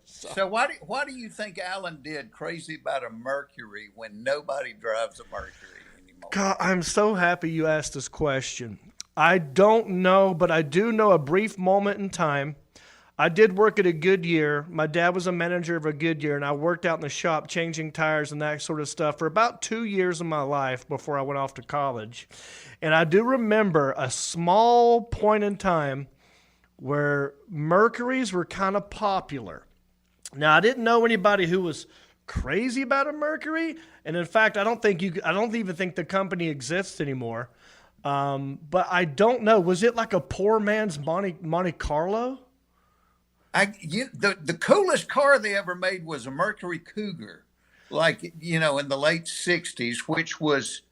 So why do you think Alan did crazy about a Mercury when nobody drives a Mercury anymore? God, I'm so happy you asked this question. I don't know, but I do know a brief moment in time. I did work at a Goodyear. My dad was a manager of a Goodyear, and I worked out in the shop changing tires and that sort of stuff for about 2 years of my life before I went off to college. And I do remember a small point in time where Mercuries were kind of popular. Now, I didn't know anybody who was crazy about a Mercury, and in fact, I don't even think the company exists anymore. But I don't know. Was it like a poor man's Monte Carlo? The coolest car they ever made was a Mercury Cougar, in the late 60s, which was,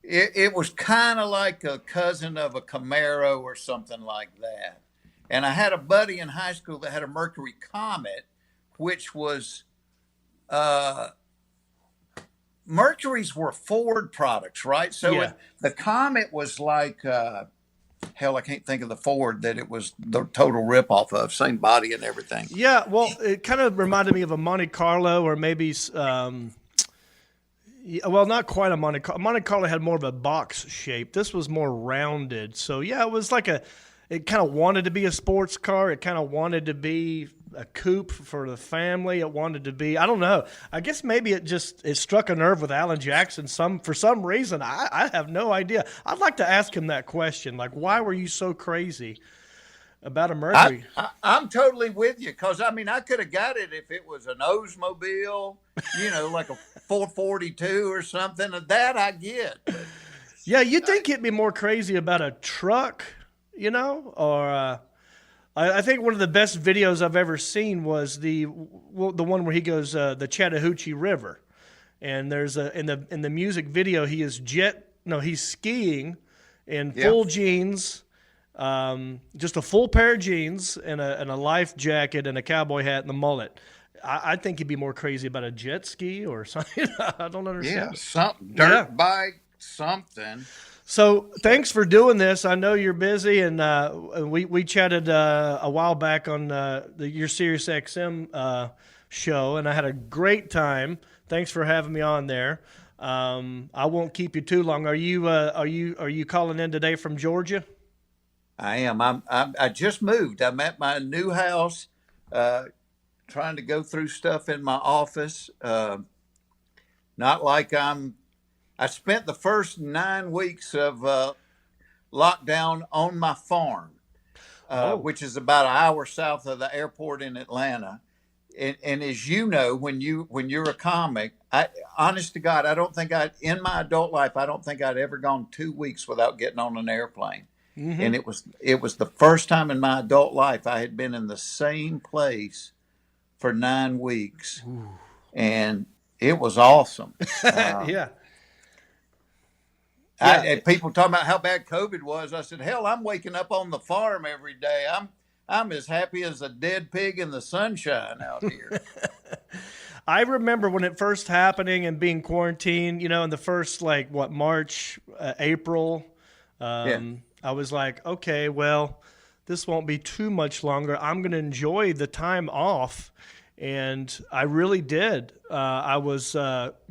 it was kind of like a cousin of a Camaro or something like that. And I had a buddy in high school that had a Mercury Comet, which was Mercury's were Ford products, right? So Yeah. the Comet was like, hell, I can't think of the Ford that it was the total ripoff of, same body and everything. Yeah, well, it kind of reminded me of a Monte Carlo, or maybe, well, not quite a Monte Carlo. Monte Carlo had more of a box shape. This was more rounded. So, yeah, it was like it kind of wanted to be a sports car. It kind of wanted to be a coupe for the family. It wanted to be, I don't know. I guess maybe it struck a nerve with Alan Jackson for some reason. I have no idea. I'd like to ask him that question. Like, why were you so crazy about a Mercury? I'm totally with you, because I mean, I could have got it if it was an Oldsmobile, like a 442 or something. That I get. Yeah, you'd think he'd be more crazy about a truck, or I think one of the best videos I've ever seen was the one where he goes the Chattahoochee River, and there's in the music video he's skiing in full jeans. Just a full pair of jeans and a life jacket and a cowboy hat and the mullet. I think he'd be more crazy about a jet ski or something. I don't understand. Yeah, something dirt bike, something. So thanks for doing this. I know you're busy, and we chatted a while back on your Sirius XM show, and I had a great time. Thanks for having me on there. I won't keep you too long. Are you calling in today from Georgia? I am. I just moved. I'm at my new house, trying to go through stuff in my office. Not like I spent the first 9 weeks of lockdown on my farm, which is about an hour south of the airport in Atlanta. And as you know, when you're a comic, honest to God, in my adult life, I don't think I'd ever gone 2 weeks without getting on an airplane. Mm-hmm. And it was the first time in my adult life I had been in the same place for 9 weeks. Ooh. And it was awesome. Yeah. People talking about how bad COVID was. I said, hell, I'm waking up on the farm every day. I'm as happy as a dead pig in the sunshine out here. I remember when it first happening and being quarantined, in the first, March, April, I was like, okay, well, this won't be too much longer. I'm going to enjoy the time off. And I really did. I was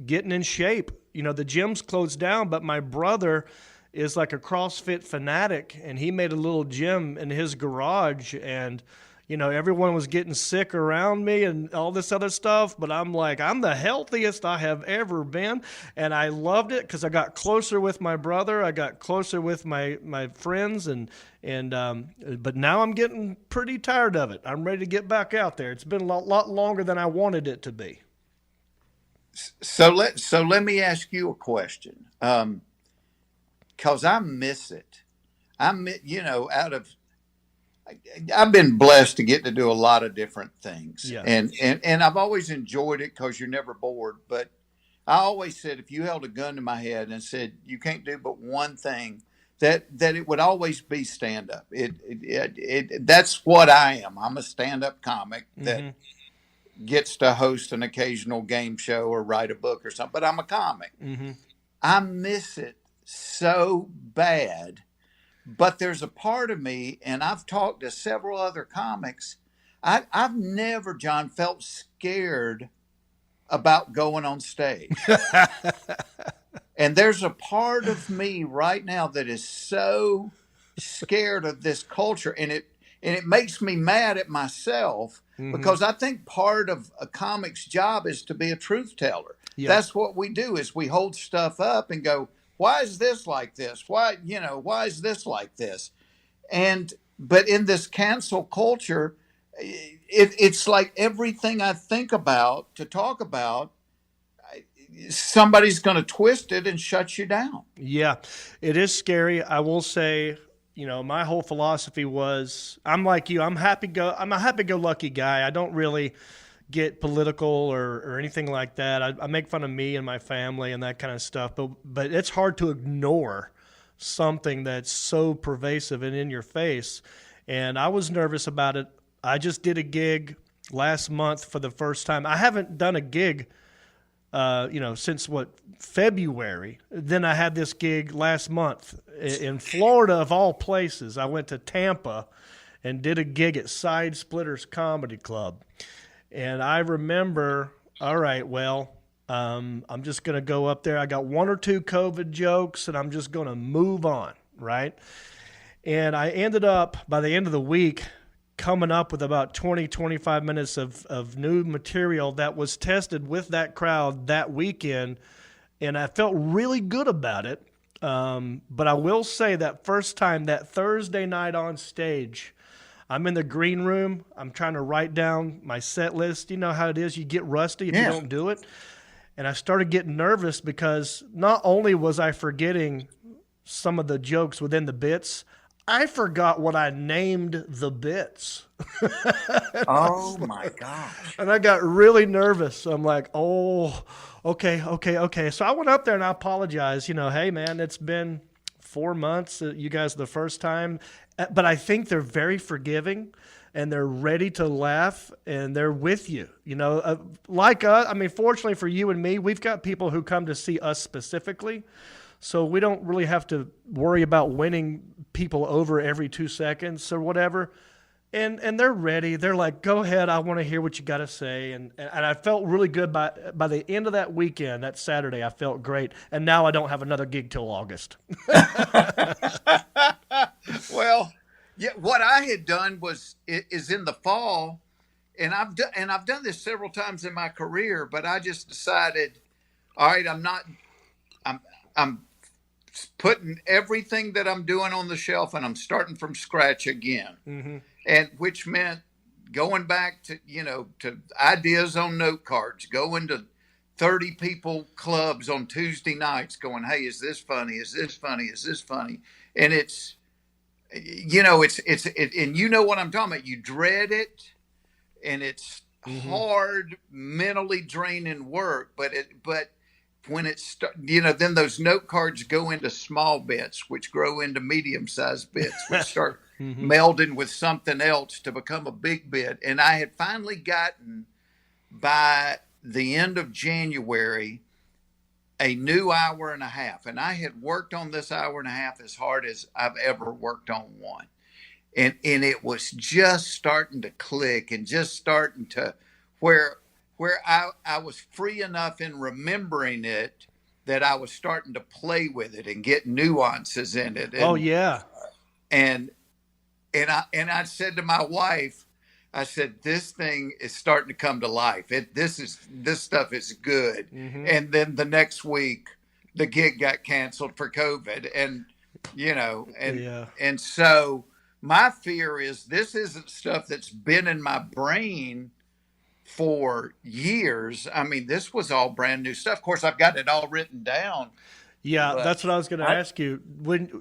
getting in shape. The gym's closed down, but my brother is like a CrossFit fanatic, and he made a little gym in his garage, and everyone was getting sick around me and all this other stuff, but I'm the healthiest I have ever been, and I loved it because I got closer with my brother, I got closer with my friends, but now I'm getting pretty tired of it. I'm ready to get back out there. It's been a lot longer than I wanted it to be. So let me ask you a question, because I miss it. I've been blessed to get to do a lot of different things, and I've always enjoyed it because you're never bored. But I always said, if you held a gun to my head and said you can't do but one thing, that it would always be stand up. That's what I am. I'm a stand up comic that gets to host an occasional game show or write a book or something, but I'm a comic. Mm-hmm. I miss it so bad, but there's a part of me, and I've talked to several other comics, I've never, John, felt scared about going on stage. And there's a part of me right now that is so scared of this culture, and it makes me mad at myself. Mm-hmm. Because I think part of a comic's job is to be a truth teller. Yeah. That's what we do, is we hold stuff up and go, why is this like this? Why is this like this? But in this cancel culture, it's like everything I think about to talk about, somebody's going to twist it and shut you down. Yeah, it is scary. I will say, my whole philosophy was, I'm like you. I'm a happy-go-lucky guy. I don't really get political or anything like that. I make fun of me and my family and that kind of stuff. But it's hard to ignore something that's so pervasive and in your face. And I was nervous about it. I just did a gig last month for the first time. I haven't done a gig, since February. Then I had this gig last month in Florida, of all places. I went to Tampa and did a gig at Side Splitters Comedy Club. And I remember, all right, well, I'm just going to go up there. I got one or two COVID jokes, and I'm just going to move on, right? And I ended up, by the end of the week, coming up with about 20, 25 minutes of new material that was tested with that crowd that weekend, and I felt really good about it. But I will say that first time, that Thursday night on stage, I'm in the green room. I'm trying to write down my set list. You know how it is. You get rusty if you don't do it. And I started getting nervous because not only was I forgetting some of the jokes within the bits, I forgot what I named the bits. Oh my gosh. And I got really nervous. So I'm like, oh, okay. So I went up there and I apologized. Hey, man, it's been 4 months. You guys the first time. But I think they're very forgiving and they're ready to laugh and they're with you. Like us, fortunately for you and me, we've got people who come to see us specifically. So we don't really have to worry about winning people over every 2 seconds or whatever. And they're ready. They're like, go ahead. I want to hear what you got to say. And I felt really good by the end of that weekend, that Saturday. I felt great. And now I don't have another gig till August. Well, yeah, what I had done is in the fall, and I've done this several times in my career, but I just decided, all right, I'm putting everything that I'm doing on the shelf and I'm starting from scratch again. Mm-hmm. And which meant going back to ideas on note cards, going to 30 people clubs on Tuesday nights going, hey, is this funny? Is this funny? Is this funny? And it's and you know what I'm talking about. You dread it and it's hard, mentally draining work, but when it's, then those note cards go into small bits, which grow into medium-sized bits, which start melding with something else to become a big bit. And I had finally gotten, by the end of January, a new hour and a half. And I had worked on this hour and a half as hard as I've ever worked on one. And it was just starting to click and just starting to where I was free enough in remembering it that I was starting to play with it and get nuances in it. And, I said to my wife, I said, this thing is starting to come to life. This stuff is good. Mm-hmm. And then the next week, the gig got canceled for COVID, and so my fear is this isn't stuff that's been in my brain for years. This was all brand new stuff. Of course, I've got it all written down. Yeah, that's what I was going to ask you.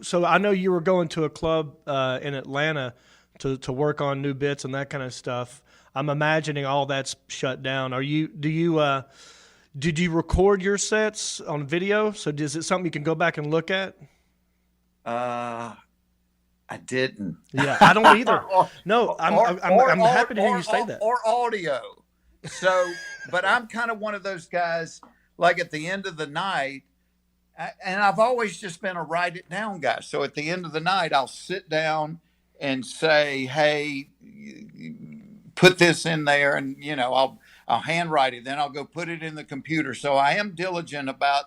So I know you were going to a club in Atlanta to work on new bits and that kind of stuff. I'm imagining all that's shut down. Did you record your sets on video? So is it something you can go back and look at? I didn't. Yeah, I don't either. No, I'm happy to hear you say that. Or audio. So, but I'm kind of one of those guys, like at the end of the night, and I've always just been a write it down guy. So at the end of the night, I'll sit down and say, hey, put this in there, and I'll handwrite it. Then I'll go put it in the computer. So I am diligent about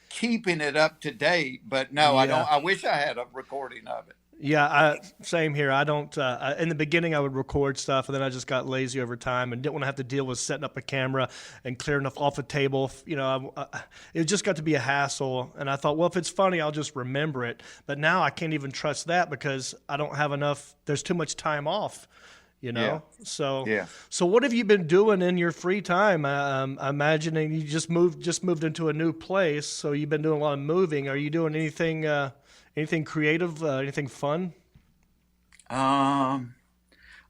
keeping it up to date. But no, I don't. I wish I had a recording of it. Yeah, same here. I don't. In the beginning, I would record stuff, and then I just got lazy over time and didn't want to have to deal with setting up a camera and clearing off a table. It just got to be a hassle. And I thought, well, if it's funny, I'll just remember it. But now I can't even trust that because I don't have enough. There's too much time off. Yeah. So what have you been doing in your free time? I'm imagining you just moved into a new place, so you've been doing a lot of moving. Are you doing anything? Anything creative? Anything fun? A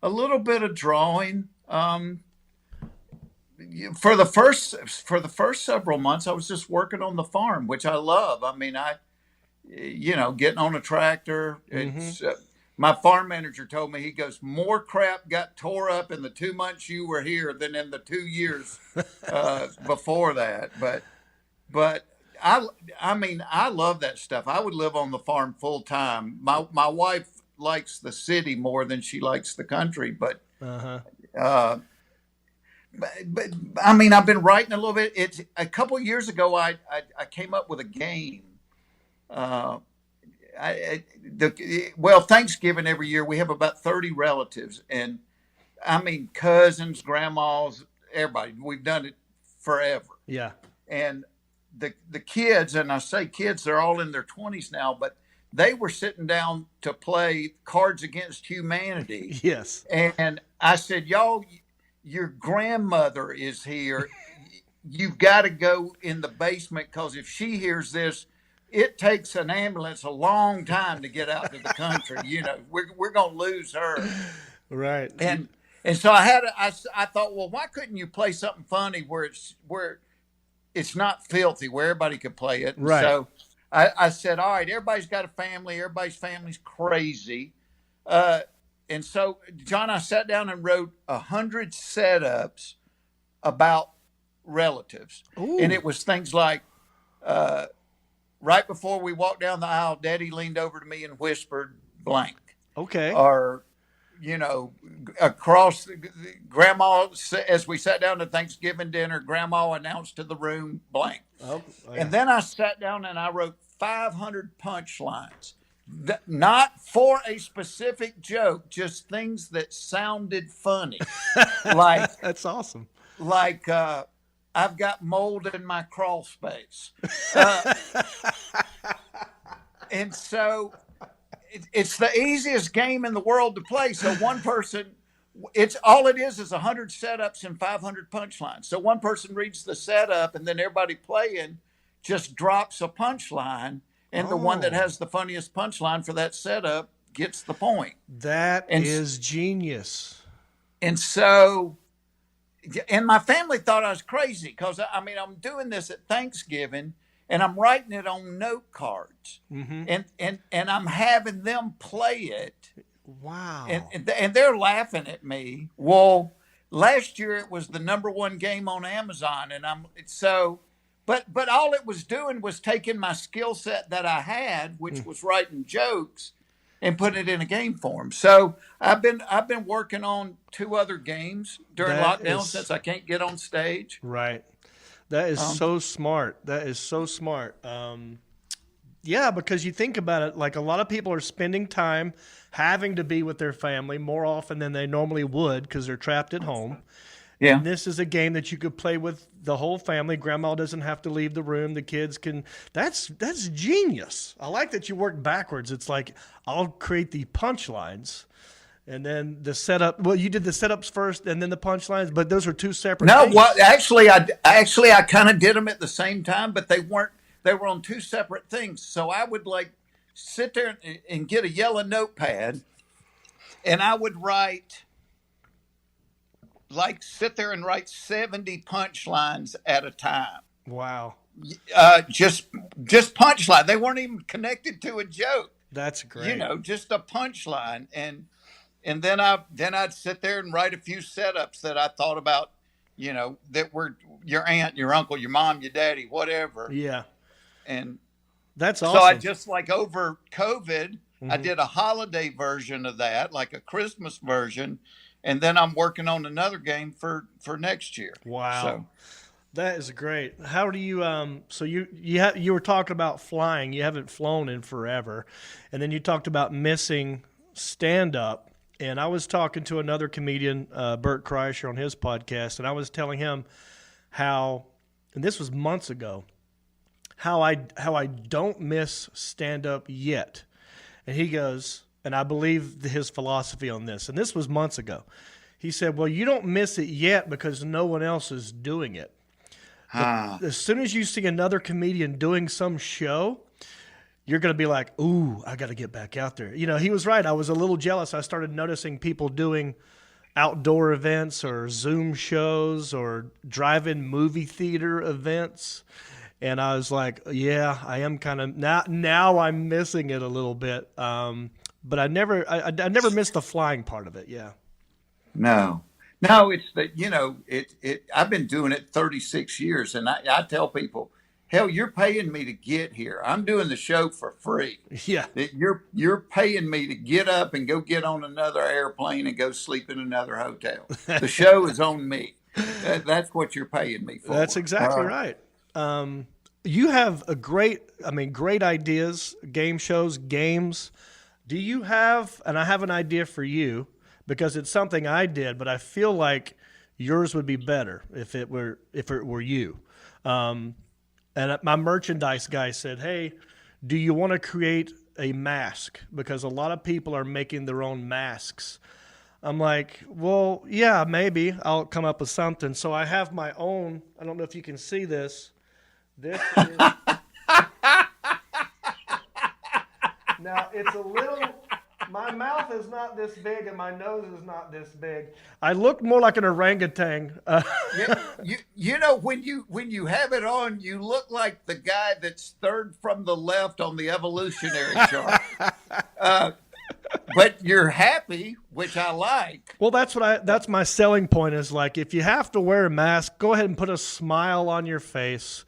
little bit of drawing. For the first several months, I was just working on the farm, which I love. Getting on a tractor. It's my farm manager told me, he goes, more crap got tore up in the 2 months you were here than in the 2 years before that. But I mean, I love that stuff. I would live on the farm full time. My wife likes the city more than she likes the country, but but I mean, I've been writing a little bit. It's a couple of years ago. I came up with a game. Thanksgiving every year we have about 30 relatives, and I mean cousins, grandmas, everybody. We've done it forever. Yeah. And the kids, and I say kids, they're all in their 20s now, but they were sitting down to play Cards Against Humanity. Yes. And I said, y'all, your grandmother is here. You've got to go in the basement, because if she hears this, it takes an ambulance a long time to get out to the country. You know, we're going to lose her. Right. And so I thought, well, why couldn't you play something funny where it's not filthy, where everybody could play it? And right. So I said, all right, everybody's got a family. Everybody's family's crazy. And so, John, I sat down and wrote 100 setups about relatives. Ooh. And it was things like, right before we walked down the aisle, Daddy leaned over to me and whispered blank. Okay. Or, you know, across Grandma, as we sat down to Thanksgiving dinner, Grandma announced to the room blank. Oh, yeah. And then I sat down and I wrote 500 punchlines. Not for a specific joke, just things that sounded funny. Like, that's awesome. Like, I've got mold in my crawl space. And so it's the easiest game in the world to play. So one person, it's all it is 100 setups and 500 punchlines. So one person reads the setup, and then everybody playing just drops a punchline. And the one that has the funniest punchline for that setup gets the point. That is genius. And so, and my family thought I was crazy, because I mean, I'm doing this at Thanksgiving and I'm writing it on note cards, and I'm having them play it. Wow. And they're laughing at me. Well, last year it was the #1 game on Amazon, and But all it was doing was taking my skill set that I had, which was writing jokes, and putting it in a game form. So I've been working on 2 other games during lockdown since I can't get on stage. Right. That is so smart. That is so smart. Yeah, because you think about it, like a lot of people are spending time having to be with their family more often than they normally would because they're trapped at home. Yeah. And this is a game that you could play with the whole family. Grandma doesn't have to leave the room. The kids can. That's genius. I like that you work backwards. It's like, I'll create the punchlines, and then the setup. Well, you did the setups first, and then the punchlines, but those are 2 separate things. Well, actually, I kind of did them at the same time, but they weren't. They were on 2 separate things. So I would like sit there and get a yellow notepad, and I would write. Like sit there and write 70 punchlines at a time. Wow. Just punchline. They weren't even connected to a joke. That's great. You know, just a punchline. And then I'd sit there and write a few setups that I thought about, you know, that were your aunt, your uncle, your mom, your daddy, whatever. Yeah. And that's awesome. So I just, like, over COVID, I did a holiday version of that, like a Christmas version. And then I'm working on another game for next year. Wow. So. That is great. How do you so you were talking about flying. You haven't flown in forever. And then you talked about missing stand up. And I was talking to another comedian, Bert Kreischer, on his podcast, and I was telling him how, and this was months ago, how I don't miss stand up yet. And he goes, and I believe his philosophy on this, and this was months ago. He said, well, you don't miss it yet because no one else is doing it. But as soon as you see another comedian doing some show, you're going to be like, ooh, I got to get back out there. You know, he was right. I was a little jealous. I started noticing people doing outdoor events or Zoom shows or drive-in movie theater events. And I was like, yeah, I am kind of now I'm missing it a little bit. but I never missed the flying part of it. Yeah. No, it's that, I've been doing it 36 years, and I tell people, hell, you're paying me to get here. I'm doing the show for free. Yeah. You're paying me to get up and go get on another airplane and go sleep in another hotel. The show is on me. That's what you're paying me for. That's exactly right. You have great ideas, game shows, games. Do you have, and I have an idea for you, because it's something I did, but I feel like yours would be better if it were you. And my merchandise guy said, "Hey, do you want to create a mask? Because a lot of people are making their own masks." I'm like, "Well, yeah, maybe I'll come up with something." So I have my own. I don't know if you can see this. This is now it's a little. My mouth is not this big and my nose is not this big. I look more like an orangutan. When you have it on, you look like the guy that's third from the left on the evolutionary chart. But you're happy, which I like. Well, that's my selling point is like, if you have to wear a mask, go ahead and put a smile on your face.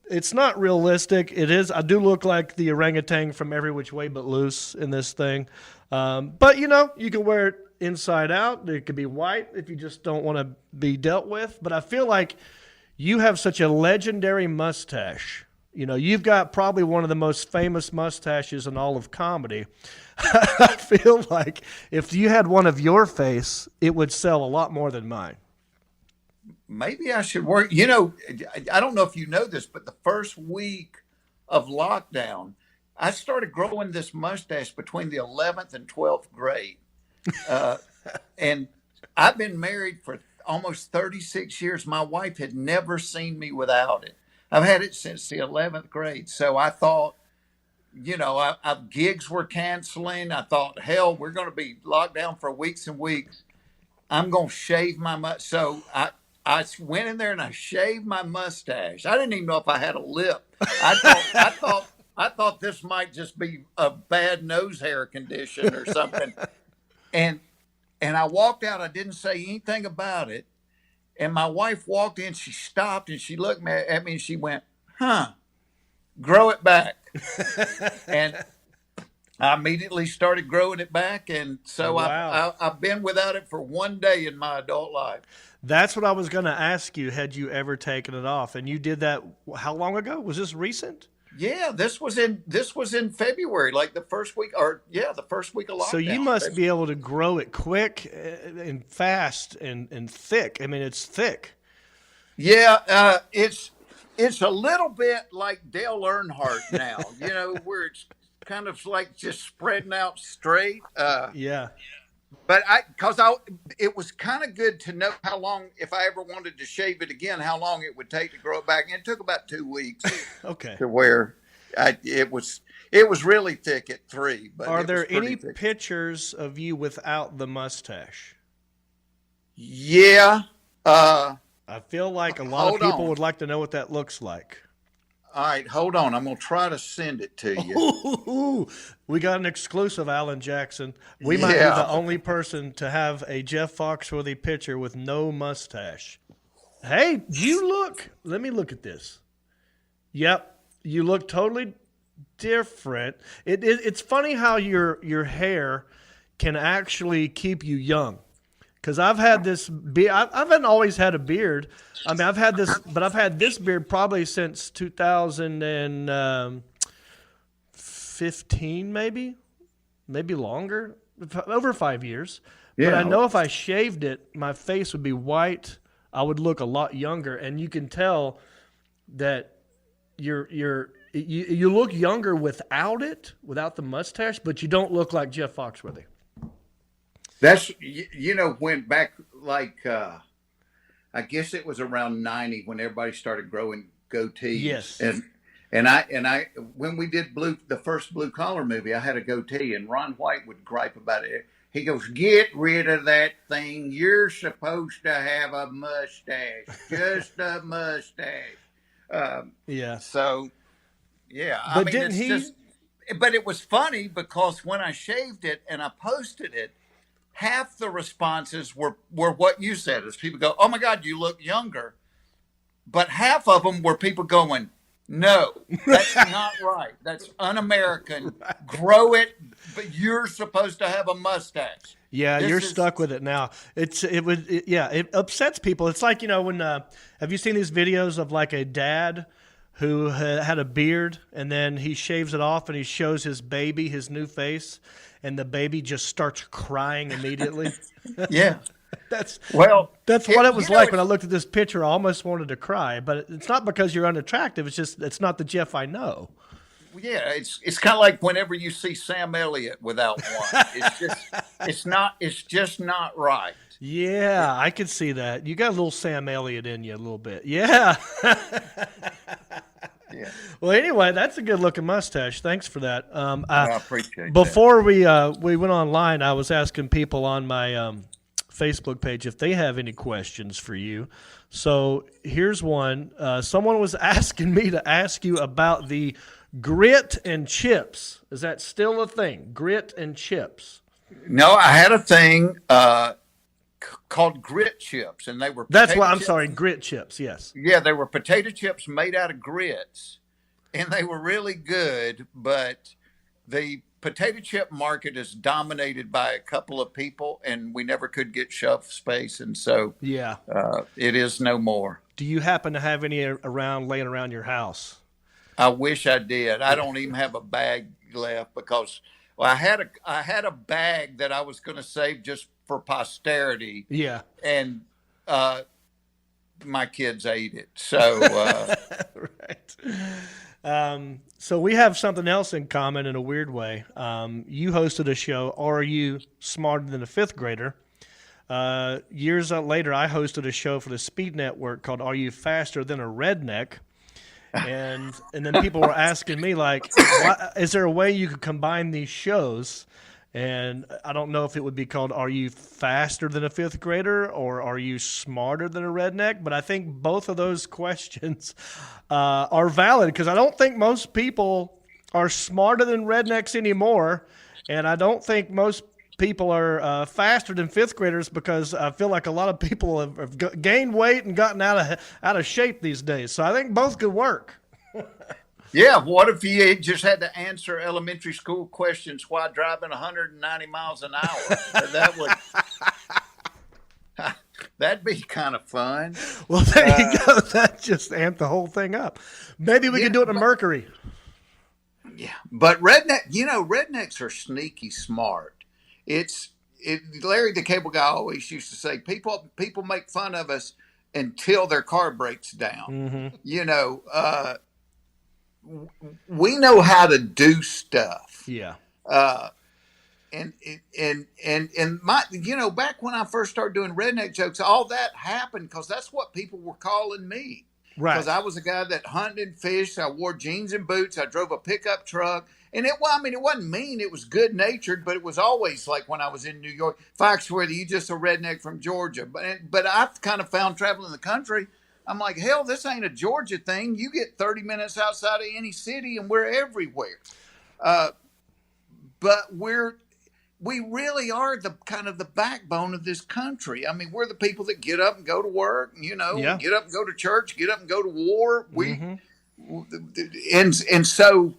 It's not realistic. It is. I do look like the orangutan from Every Which Way But Loose in this thing. But, you can wear it inside out. It could be white if you just don't want to be dealt with. But I feel like you have such a legendary mustache. You've got probably one of the most famous mustaches in all of comedy. I feel like if you had one of your face, it would sell a lot more than mine. Maybe I should work. I don't know if you know this, but the first week of lockdown, I started growing this mustache between the 11th and 12th grade. And I've been married for almost 36 years. My wife had never seen me without it. I've had it since the 11th grade. So I thought, gigs were canceling. I thought, hell, we're going to be locked down for weeks and weeks. I'm going to shave my mustache. So I went in there and I shaved my mustache. I didn't even know if I had a lip. I thought this might just be a bad nose hair condition or something. And I walked out. I didn't say anything about it. And my wife walked in. She stopped and she looked at me and she went, "Huh, grow it back." And I immediately started growing it back. And so wow. I've been without it for one day in my adult life. That's what I was going to ask you. Had you ever taken it off? And you did that how long ago? Was this recent? Yeah, this was in February, like the first week of lockdown. So you must be able to grow it quick and fast and thick. I mean, it's thick. Yeah, it's a little bit like Dale Earnhardt now, where it's kind of like just spreading out straight. Yeah. But it was kind of good to know how long, if I ever wanted to shave it again, how long it would take to grow it back. And it took about 2 weeks. Okay. To where it was really thick at 3. But are there any pictures of you without the mustache? Yeah. I feel like a lot of people would like to know what that looks like. All right, hold on. I'm going to try to send it to you. Ooh, we got an exclusive, Alan Jackson. We might be the only person to have a Jeff Foxworthy picture with no mustache. Hey, let me look at this. Yep, you look totally different. It's funny how your hair can actually keep you young. Because I've had this beard. I haven't always had a beard. I mean, I've had this beard probably since 2015, maybe longer, over 5 years. Yeah. But I know if I shaved it, my face would be white. I would look a lot younger, and you can tell that you look younger without the mustache, but you don't look like Jeff Foxworthy. That's, went back like, I guess it was around 90 when everybody started growing goatees. Yes. And I, when we did the first Blue Collar movie, I had a goatee, and Ron White would gripe about it. He goes, "Get rid of that thing. You're supposed to have a mustache, just a mustache." Yeah. So, yeah. But didn't he? but it was funny because when I shaved it and I posted it, half the responses were what you said, is people go, "Oh my God, you look younger," but half of them were people going, "No, that's not right. That's un-American. Right. Grow it, but you're supposed to have a mustache." Yeah, you're stuck with it now. It upsets people. It's like, when have you seen these videos of like a dad who had a beard and then he shaves it off and he shows his baby his new face and the baby just starts crying immediately? Yeah. That's what it was like when I looked at this picture. I almost wanted to cry, but it's not because you're unattractive. It's just it's not the Jeff I know. Yeah, it's kind of like whenever you see Sam Elliott without one. It's just not right. Yeah, I could see that. You got a little Sam Elliott in you a little bit. Yeah. Yeah. Well, anyway, that's a good looking mustache. Thanks for that. I appreciate before that. we went online, I was asking people on my Facebook page if they have any questions for you. So here's one. Someone was asking me to ask you about the grit and chips. Is that still a thing? Grit and chips? No, I had a thing called grit chips, and they were. That's why I'm sorry, grit chips. Yes. Yeah, they were potato chips made out of grits, and they were really good. But the potato chip market is dominated by a couple of people, and we never could get shelf space, and so it is no more. Do you happen to have any laying around your house? I wish I did. I don't even have a bag left because I had a bag that I was going to save just for posterity. Yeah. And my kids ate it. So right. So we have something else in common in a weird way. You hosted a show, Are You Smarter Than a Fifth Grader? Years later, I hosted a show for the Speed Network called Are You Faster Than a Redneck? And then people were asking me, like, is there a way you could combine these shows? And I don't know if it would be called Are You Faster Than a Fifth Grader or Are You Smarter Than a Redneck? But I think both of those questions are valid because I don't think most people are smarter than rednecks anymore. And I don't think most people are faster than fifth graders because I feel like a lot of people have gained weight and gotten out of shape these days. So I think both could work. Yeah, what if you just had to answer elementary school questions while driving 190 miles an hour? That'd be kind of fun. Well, there you go. That just amped the whole thing up. Maybe we could do it in Mercury. Yeah, but rednecks are sneaky smart. Larry the Cable Guy always used to say, people make fun of us until their car breaks down. Mm-hmm. We know how to do stuff. Yeah. And my, back when I first started doing redneck jokes, all that happened because that's what people were calling me. Right. Because I was a guy that hunted and fished. I wore jeans and boots. I drove a pickup truck. And it wasn't mean. It was good natured, but it was always like when I was in New York, Foxworthy, you just a redneck from Georgia. But I've kind of found traveling the country, I'm like, hell, this ain't a Georgia thing. You get 30 minutes outside of any city and we're everywhere. But we really are the kind of the backbone of this country. I mean, we're the people that get up and go to work, get up and go to church, get up and go to war. And so,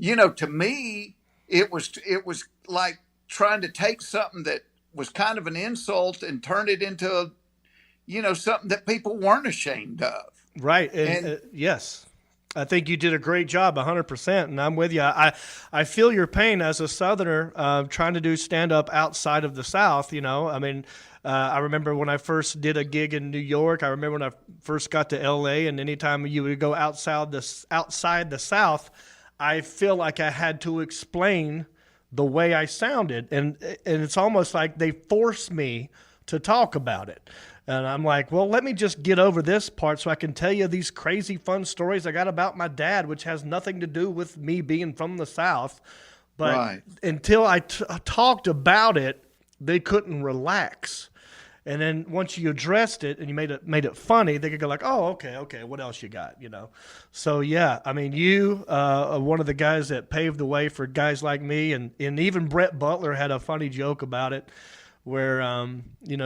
to me, it was like trying to take something that was kind of an insult and turn it into something that people weren't ashamed of. Right. And yes, I think you did a great job, 100%. And I'm with you. I feel your pain as a Southerner trying to do stand-up outside of the South. I remember when I first did a gig in New York. I remember when I first got to L.A. And anytime you would go outside the South, I feel like I had to explain the way I sounded. And it's almost like they forced me to talk about it. And I'm like, well, let me just get over this part so I can tell you these crazy fun stories I got about my dad, which has nothing to do with me being from the South. But until I talked about it, they couldn't relax. And then once you addressed it and you made it funny, they could go like, oh, okay, what else you got, So, yeah, I mean, you are one of the guys that paved the way for guys like me. And even Brett Butler had a funny joke about it where,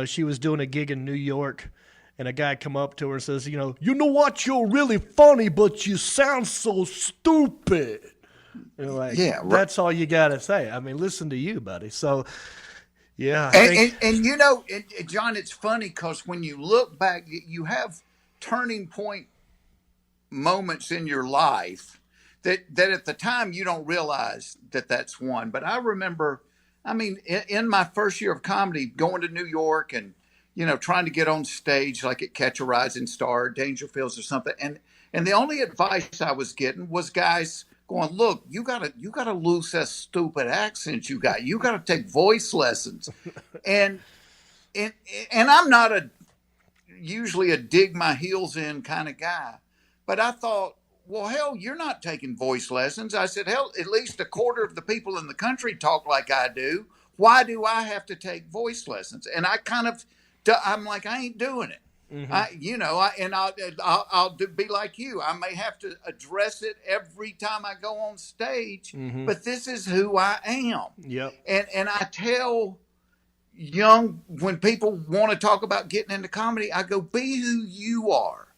she was doing a gig in New York and a guy come up to her and says, you know what, you're really funny, but you sound so stupid. And like, Yeah, right. That's all you got to say. I mean, listen to you, buddy. So, yeah. And John, it's funny because when you look back, you have turning point moments in your life that at the time you don't realize that that's one. But I remember, in my first year of comedy, going to New York and, trying to get on stage like at Catch a Rising Star, Dangerfields or something. And the only advice I was getting was guys going, look, you gotta lose that stupid accent you got. You gotta take voice lessons. and I'm not usually a dig my heels in kind of guy. But I thought, well, hell, you're not taking voice lessons. I said, hell, at least a quarter of the people in the country talk like I do. Why do I have to take voice lessons? And I'm like, I ain't doing it. Mm-hmm. I'll be like you. I may have to address it every time I go on stage, but this is who I am. Yep. And I tell when people want to talk about getting into comedy, I go, be who you are.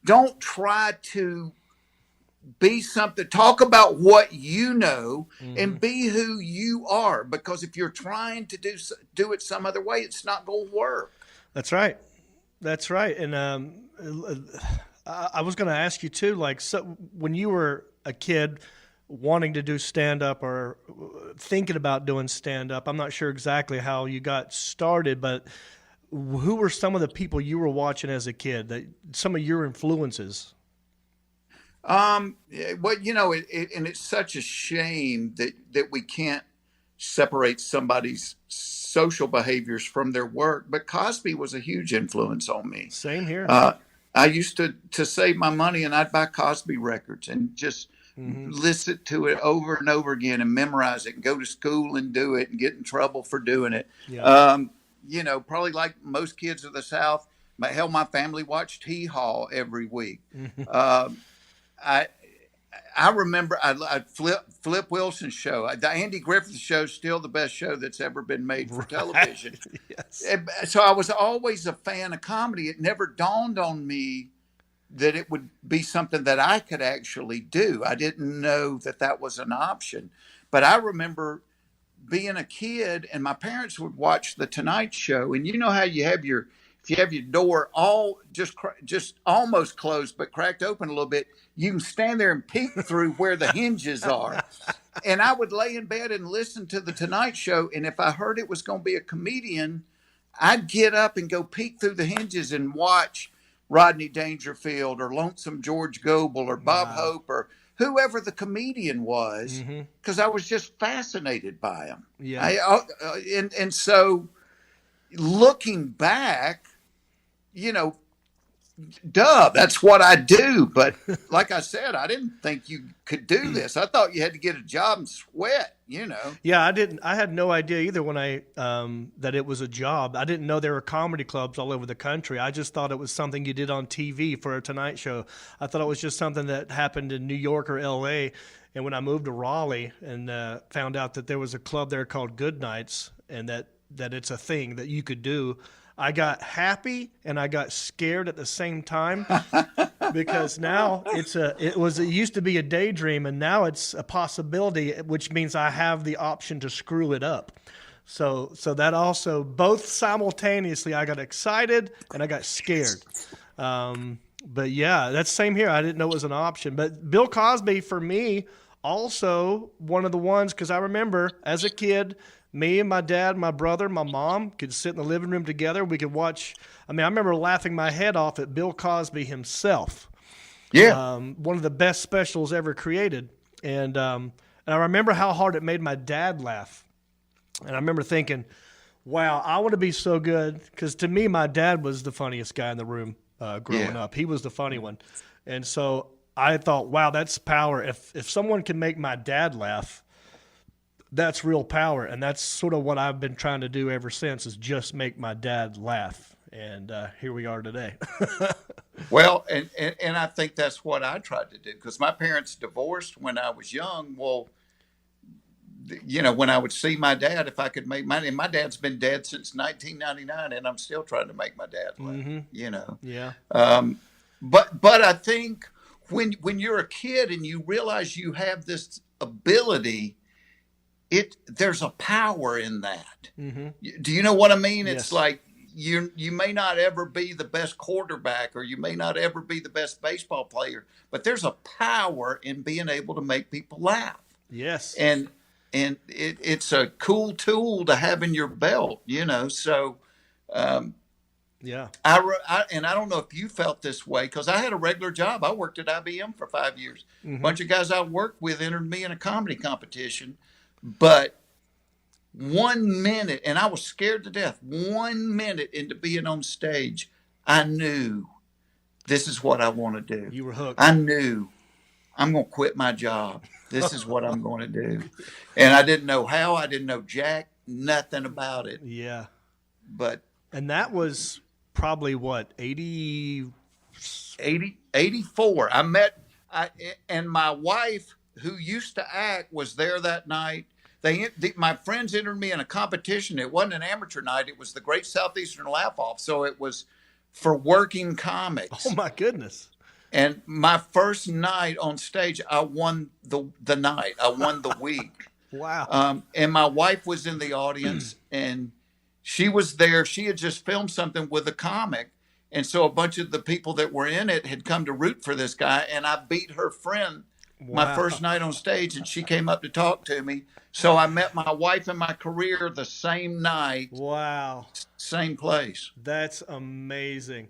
Don't try to be something. Talk about what you know and be who you are. Because if you're trying to do it some other way, it's not going to work. That's right. That's right. And I was going to ask you too, like, so when you were a kid wanting to do stand-up or thinking about doing stand-up, I'm not sure exactly how you got started, but who were some of the people you were watching as a kid, some of your influences? Well, and it's such a shame that we can't separate somebody's social behaviors from their work, but Cosby was a huge influence on me. Same here. I used to save my money and I'd buy Cosby records and just listen to it over and over again and memorize it and go to school and do it and get in trouble for doing it. Yeah. Probably like most kids of the South, my family watched Hee Haw every week. I remember Flip Wilson's show. The Andy Griffith show is still the best show that's ever been made for television. Yes. So I was always a fan of comedy. It never dawned on me that it would be something that I could actually do. I didn't know that was an option. But I remember being a kid and my parents would watch The Tonight Show. And you know how if you have your door all just almost closed but cracked open a little bit, you can stand there and peek through where the hinges are. And I would lay in bed and listen to The Tonight Show. And if I heard it was going to be a comedian, I'd get up and go peek through the hinges and watch Rodney Dangerfield or Lonesome George Goebel or Bob Hope or whoever the comedian was, because I was just fascinated by him. Yeah. And so looking back, that's what I do. But like I said, I didn't think you could do this. I thought you had to get a job and sweat, Yeah, I had no idea either when that it was a job. I didn't know there were comedy clubs all over the country. I just thought it was something you did on TV for a Tonight Show. I thought it was just something that happened in New York or L.A. And when I moved to Raleigh and found out that there was a club there called Good Nights and that it's a thing that you could do, I got happy and I got scared at the same time because now it used to be a daydream and now it's a possibility, which means I have the option to screw it up. So that also, both simultaneously, I got excited and I got scared. But yeah, that's same here. I didn't know it was an option. But Bill Cosby, for me, also one of the ones, because I remember as a kid, me and my dad, my brother, my mom could sit in the living room together. We could watch. I remember laughing my head off at Bill Cosby himself. Yeah. One of the best specials ever created. And I remember how hard it made my dad laugh. And I remember thinking, wow, I want to be so good. Because to me, my dad was the funniest guy in the room growing up. He was the funny one. And so I thought, wow, that's power. If someone can make my dad laugh, that's real power. And that's sort of what I've been trying to do ever since, is just make my dad laugh. And here we are today. Well, and I think that's what I tried to do, because my parents divorced when I was young. Well, when I would see my dad, if I could make money, and my dad's been dead since 1999, and I'm still trying to make my dad laugh, Yeah. But I think when you're a kid and you realize you have this ability, there's a power in that. Do you know what I mean? Yes. It's like you may not ever be the best quarterback, or you may not ever be the best baseball player, but there's a power in being able to make people laugh. Yes. And it's a cool tool to have in your belt, So, Yeah. I don't know if you felt this way, because I had a regular job. I worked at IBM for 5 years. A bunch of guys I worked with entered me in a comedy competition, but 1 minute, and I was scared to death. 1 minute into being on stage, I knew this is what I want to do. You were hooked. I knew I'm going to quit my job. This is what I'm going to do. And I didn't know how. I didn't know jack, nothing about it. Yeah. But And that was probably what, 80? 84. And my wife, who used to act, was there that night. My friends entered me in a competition. It wasn't an amateur night. It was the Great Southeastern Laugh Off. So it was for working comics. Oh my goodness. And my first night on stage, I won the night. I won the week. Wow. And my wife was in the audience, and she was there. She had just filmed something with a comic. And so a bunch of the people that were in it had come to root for this guy. And I beat her friend my first night on stage, and she came up to talk to me. So I met my wife and my career the same night. Wow. Same place. That's amazing.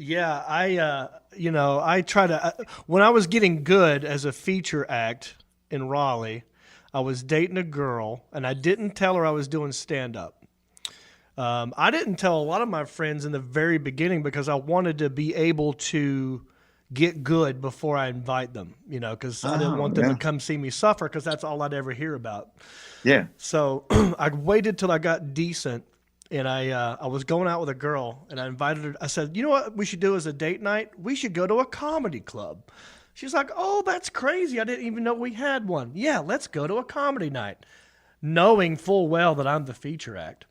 Yeah, I try to, when I was getting good as a feature act in Raleigh, I was dating a girl, and I didn't tell her I was doing stand-up. I didn't tell a lot of my friends in the very beginning, because I wanted to be able to get good before I invite them, because I didn't want them to come see me suffer, because that's all I'd ever hear about. Yeah. So I waited till I got decent, and I was going out with a girl, and I invited her. I said, you know what we should do as a date night? We should go to a comedy club. She's like, oh, that's crazy. I didn't even know we had one. Yeah, let's go to a comedy night, knowing full well that I'm the feature act.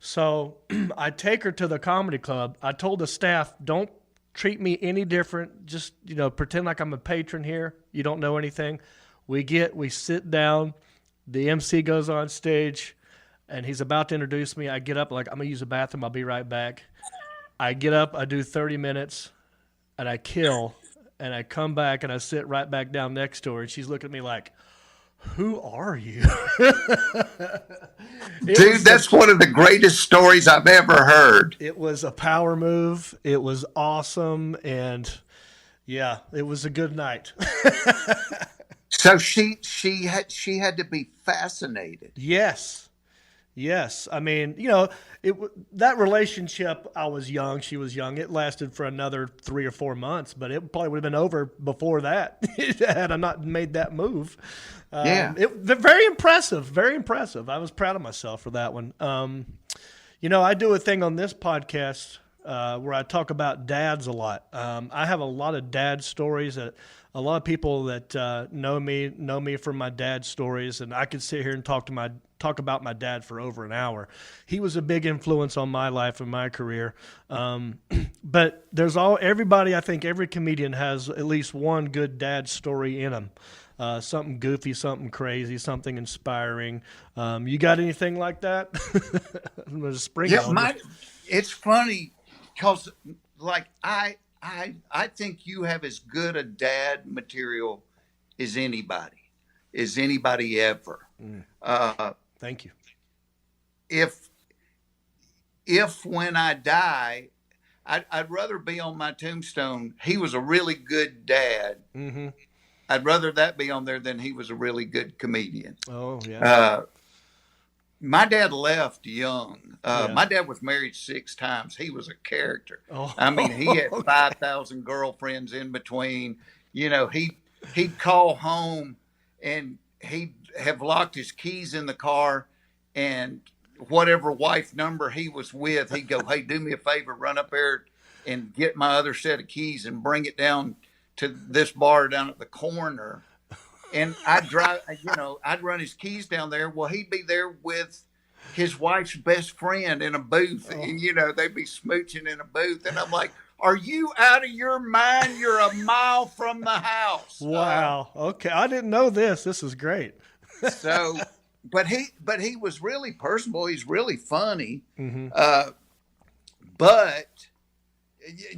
So I take her to the comedy club. I told the staff, don't treat me any different. Just, pretend like I'm a patron here. You don't know anything. We sit down. The MC goes on stage, and he's about to introduce me. I get up, like, I'm going to use the bathroom. I'll be right back. I get up. I do 30 minutes, and I kill. And I come back, and I sit right back down next to her, and she's looking at me like, who are you? Dude, that's one of the greatest stories I've ever heard. It was a power move. It was awesome. And yeah, it was a good night. So she had to be fascinated. Yes. I mean, that relationship, I was young, she was young. It lasted for another 3 or 4 months, but it probably would have been over before that had I not made that move. Very impressive, very impressive. I was proud of myself for that one. I do a thing on this podcast where I talk about dads a lot. I have a lot of dad stories that a lot of people that know me from my dad stories, and I could sit here and talk about my dad for over an hour. He was a big influence on my life and my career. But everybody, I think every comedian has at least one good dad story in them. Something goofy, something crazy, something inspiring. You got anything like that? I'm gonna spring it on you. It's funny because, like, I think you have as good a dad material as anybody ever. Thank you. If when I die, I'd rather be on my tombstone, he was a really good dad. Mm-hmm. I'd rather that be on there than he was a really good comedian. Oh, yeah. My dad left young. Yeah. My dad was married 6 times. He was a character. Oh. I mean, he had 5,000 girlfriends in between. He'd call home, and he'd have locked his keys in the car, and whatever wife number he was with, he'd go, "Hey, do me a favor, run up there and get my other set of keys and bring it down to this bar down at the corner." And I'd drive, I'd run his keys down there. Well, he'd be there with his wife's best friend in a booth, and they'd be smooching in a booth, and I'm like, "Are you out of your mind? You're a mile from the house." Wow. Okay, I didn't know this. This is great. So, but he was really personable. He's really funny. Mm-hmm. But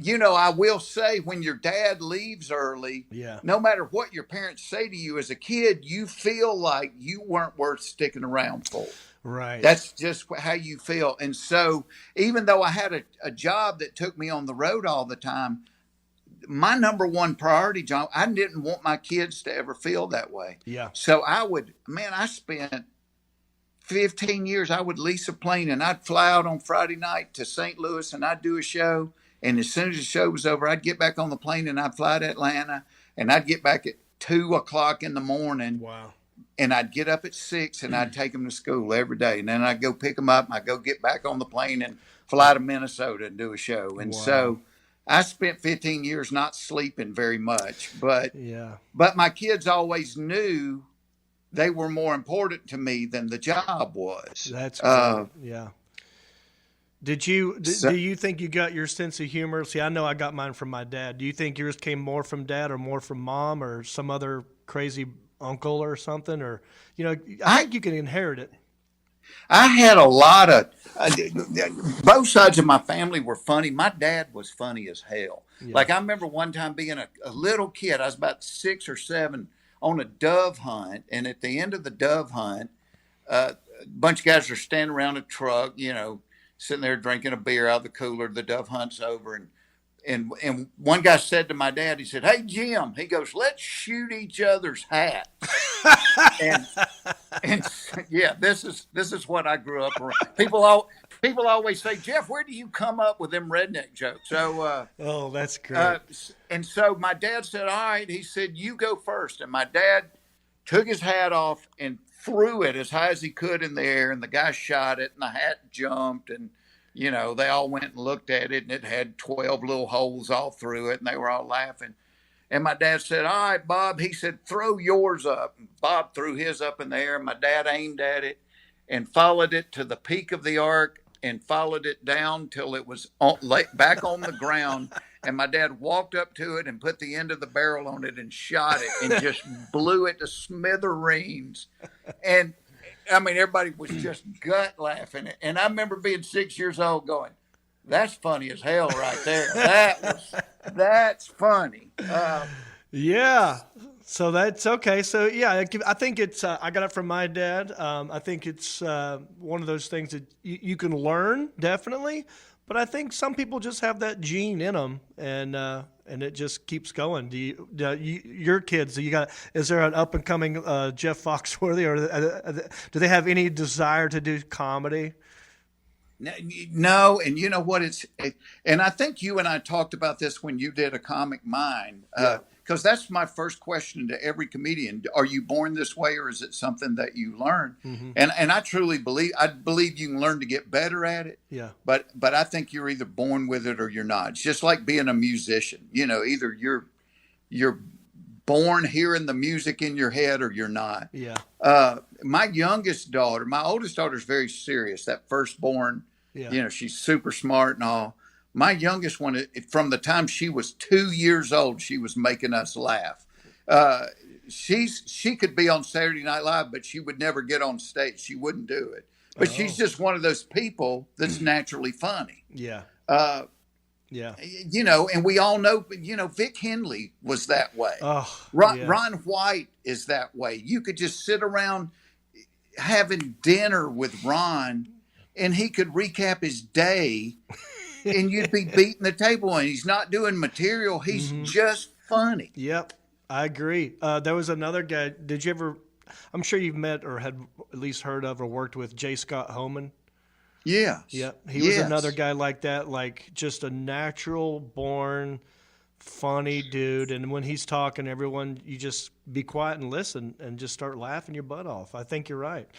I will say, when your dad leaves early, no matter what your parents say to you as a kid, you feel like you weren't worth sticking around for. Right. That's just how you feel. And so even though I had a job that took me on the road all the time, my number one priority, John, I didn't want my kids to ever feel that way. Yeah. So I spent 15 years, I would lease a plane and I'd fly out on Friday night to St. Louis and I'd do a show. And as soon as the show was over, I'd get back on the plane and I'd fly to Atlanta, and I'd get back at 2:00 in the morning. Wow. And I'd get up at 6 and I'd take them to school every day. And then I'd go pick them up and I'd go get back on the plane and fly to Minnesota and do a show. And so I spent 15 years not sleeping very much, but my kids always knew they were more important to me than the job was. That's cool. Yeah. Do you think you got your sense of humor? See, I know I got mine from my dad. Do you think yours came more from dad or more from mom or some other crazy uncle or something? Or, I think you can inherit it. I had a lot of, both sides of my family were funny. My dad was funny as hell. Yeah. Like, I remember one time being a little kid, I was about 6 or 7, on a dove hunt. And at the end of the dove hunt, a bunch of guys are standing around a truck, sitting there drinking a beer out of the cooler. The dove hunt's over. And one guy said to my dad, he said, "Hey, Jim," he goes, "let's shoot each other's hats." and yeah, this is what I grew up around. People always say, "Jeff, where do you come up with them redneck jokes?" So, oh, that's great. And so my dad said, "All right," he said, "you go first." And my dad took his hat off and threw it as high as he could in the air, and the guy shot it, and the hat jumped, and they all went and looked at it, and it had 12 little holes all through it, and they were all laughing. And my dad said, "All right, Bob," he said, "throw yours up." And Bob threw his up in the air, and my dad aimed at it and followed it to the peak of the arc and followed it down till it was back on the ground. And my dad walked up to it and put the end of the barrel on it and shot it and just blew it to smithereens. And I mean, everybody was just gut laughing. And I remember being 6 years old going, "That's funny as hell right there. That's funny." Yeah. So that's okay. So yeah, I think it's, I got it from my dad. I think it's one of those things that you can learn, definitely. But I think some people just have that gene in them, and it just keeps going. Your kids? Is there an up and coming Jeff Foxworthy, or do they have any desire to do comedy? No, and you know what? And I think you and I talked about this when you did A Comic Mind, because that's my first question to every comedian: are you born this way, or is it something that you learn? Mm-hmm. And I truly believe you can learn to get better at it. Yeah. But I think you're either born with it or you're not. It's just like being a musician. Either you're born hearing the music in your head or you're not. Yeah. My oldest daughter's very serious. That firstborn. Yeah. She's super smart and all. My youngest one, from the time she was 2 years old, she was making us laugh. She could be on Saturday Night Live, but she would never get on stage. She wouldn't do it. But she's just one of those people that's naturally funny. Yeah. Yeah. And we all know, Vic Henley was that way. Oh, Ron White is that way. You could just sit around having dinner with Ron, and he could recap his day, and you'd be beating the table, and he's not doing material. He's just funny. Yep, I agree. There was another guy. Did you ever? I'm sure you've met or had at least heard of or worked with J. Scott Homan. Yeah. Yeah. He was another guy like that, like just a natural born funny dude. And when he's talking, everyone, you just be quiet and listen and just start laughing your butt off. I think you're right.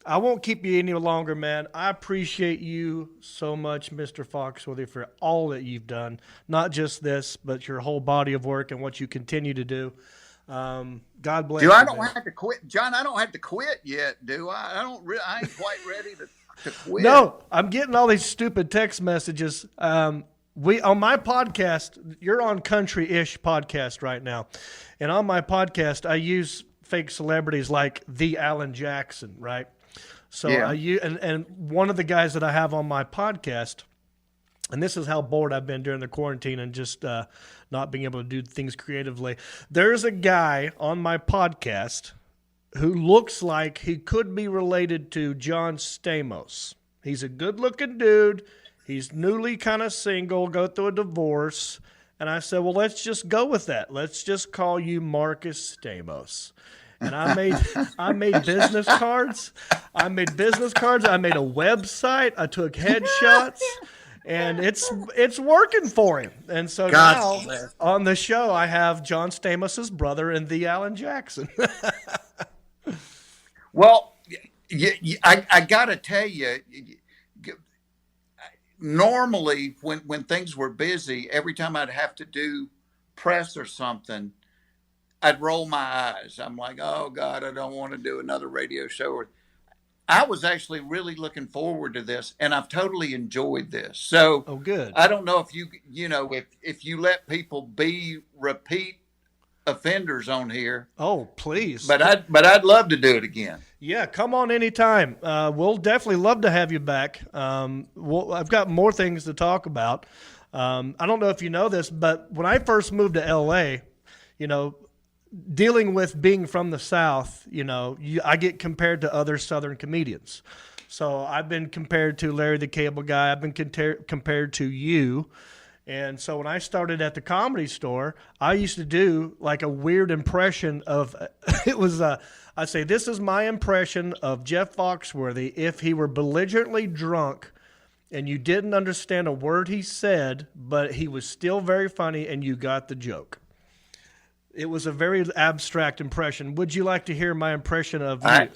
I won't keep you any longer, man. I appreciate you so much, Mr. Foxworthy, for all that you've done. Not just this, but your whole body of work and what you continue to do. God bless you. I don't have to quit, John. I don't have to quit yet, do I? I ain't quite ready to quit. No, I'm getting all these stupid text messages. We on my podcast, you're on Country-ish podcast right now, and on my podcast, I use fake celebrities like the Alan Jackson, right? So and one of the guys that I have on my podcast, and this is how bored I've been during the quarantine and just not being able to do things creatively. There's a guy on my podcast who looks like he could be related to John Stamos. He's a good-looking dude. He's newly kind of single, go through a divorce. And I said, well, let's just go with that. Let's just call you Marcus Stamos. And I made business cards. I made a website. I took headshots. And it's working for him. And so now on the show, I have John Stamos' brother and the Alan Jackson. Well, I got to tell you, normally when things were busy, every time I'd have to do press or something, I'd roll my eyes. I'm like, oh, God, I don't want to do another radio show. I was actually really looking forward to this, and I've totally enjoyed this. So, good. I don't know if if you let people be repeat offenders on here. Oh, please. But I'd love to do it again. Yeah, come on anytime. We'll definitely love to have you back. I've got more things to talk about. I don't know if you know this, but when I first moved to L.A., dealing with being from the South, I get compared to other Southern comedians. So I've been compared to Larry the Cable Guy. I've been compared to you. And so when I started at the Comedy Store, I used to do like a weird impression of it was I'd say, this is my impression of Jeff Foxworthy if he were belligerently drunk and you didn't understand a word he said, but he was still very funny and you got the joke. It was a very abstract impression. Would you like to hear my impression of you?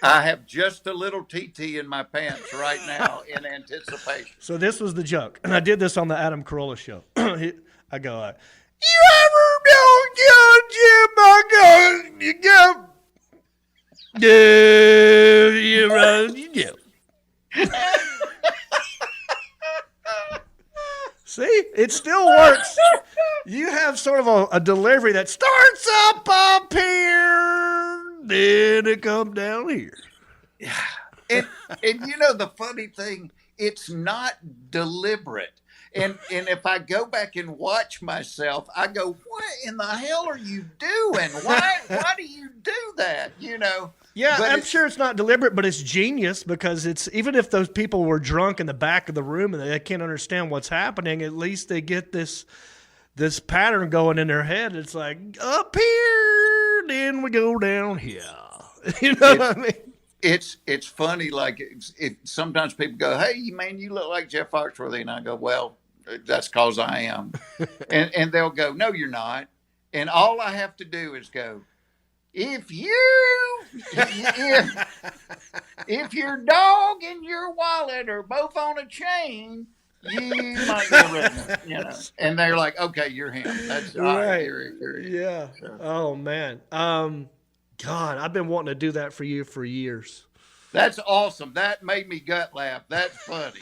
I have just a little TT in my pants right now in anticipation. So this was the joke. And I did this on the Adam Carolla show. I go, you ever know Jim? See, it still works. You have sort of a delivery that starts up here, then it comes down here. And the funny thing, it's not deliberate. And if I go back and watch myself, I go, what in the hell are you doing? Why do you do that? Yeah, but I'm sure it's not deliberate, but it's genius because it's even if those people were drunk in the back of the room and they can't understand what's happening, at least they get this pattern going in their head. It's like up here, then we go down here. You know what I mean? It's funny. Like sometimes people go, "Hey, man, you look like Jeff Foxworthy," and I go, "Well, that's because I am," and they'll go, "No, you're not." And all I have to do is go, if your dog and your wallet are both on a chain, you might get arrested, And they're like, okay, you're him. That's right. Yeah. Oh man. God, I've been wanting to do that for you for years. That's awesome. That made me gut laugh. That's funny.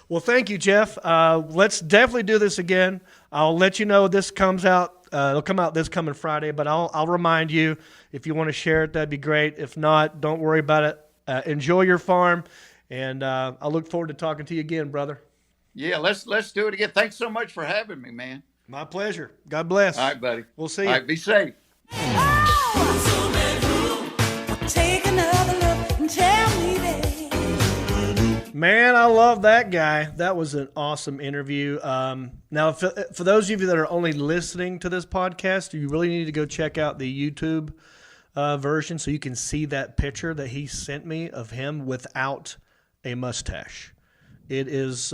Well, thank you, Jeff. Let's definitely do this again. I'll let you know this comes out. It'll come out this coming Friday, but I'll remind you if you want to share it. That'd be great. If not, don't worry about it. Enjoy your farm, and I look forward to talking to you again, brother. Yeah, let's do it again. Thanks so much for having me, man. My pleasure. God bless. All right, buddy. We'll see you. All right, be safe. Take another look and tell me, babe. Man, I love that guy. That was an awesome interview. Now, for those of you that are only listening to this podcast, you really need to go check out the YouTube version so you can see that picture that he sent me of him without a mustache. It is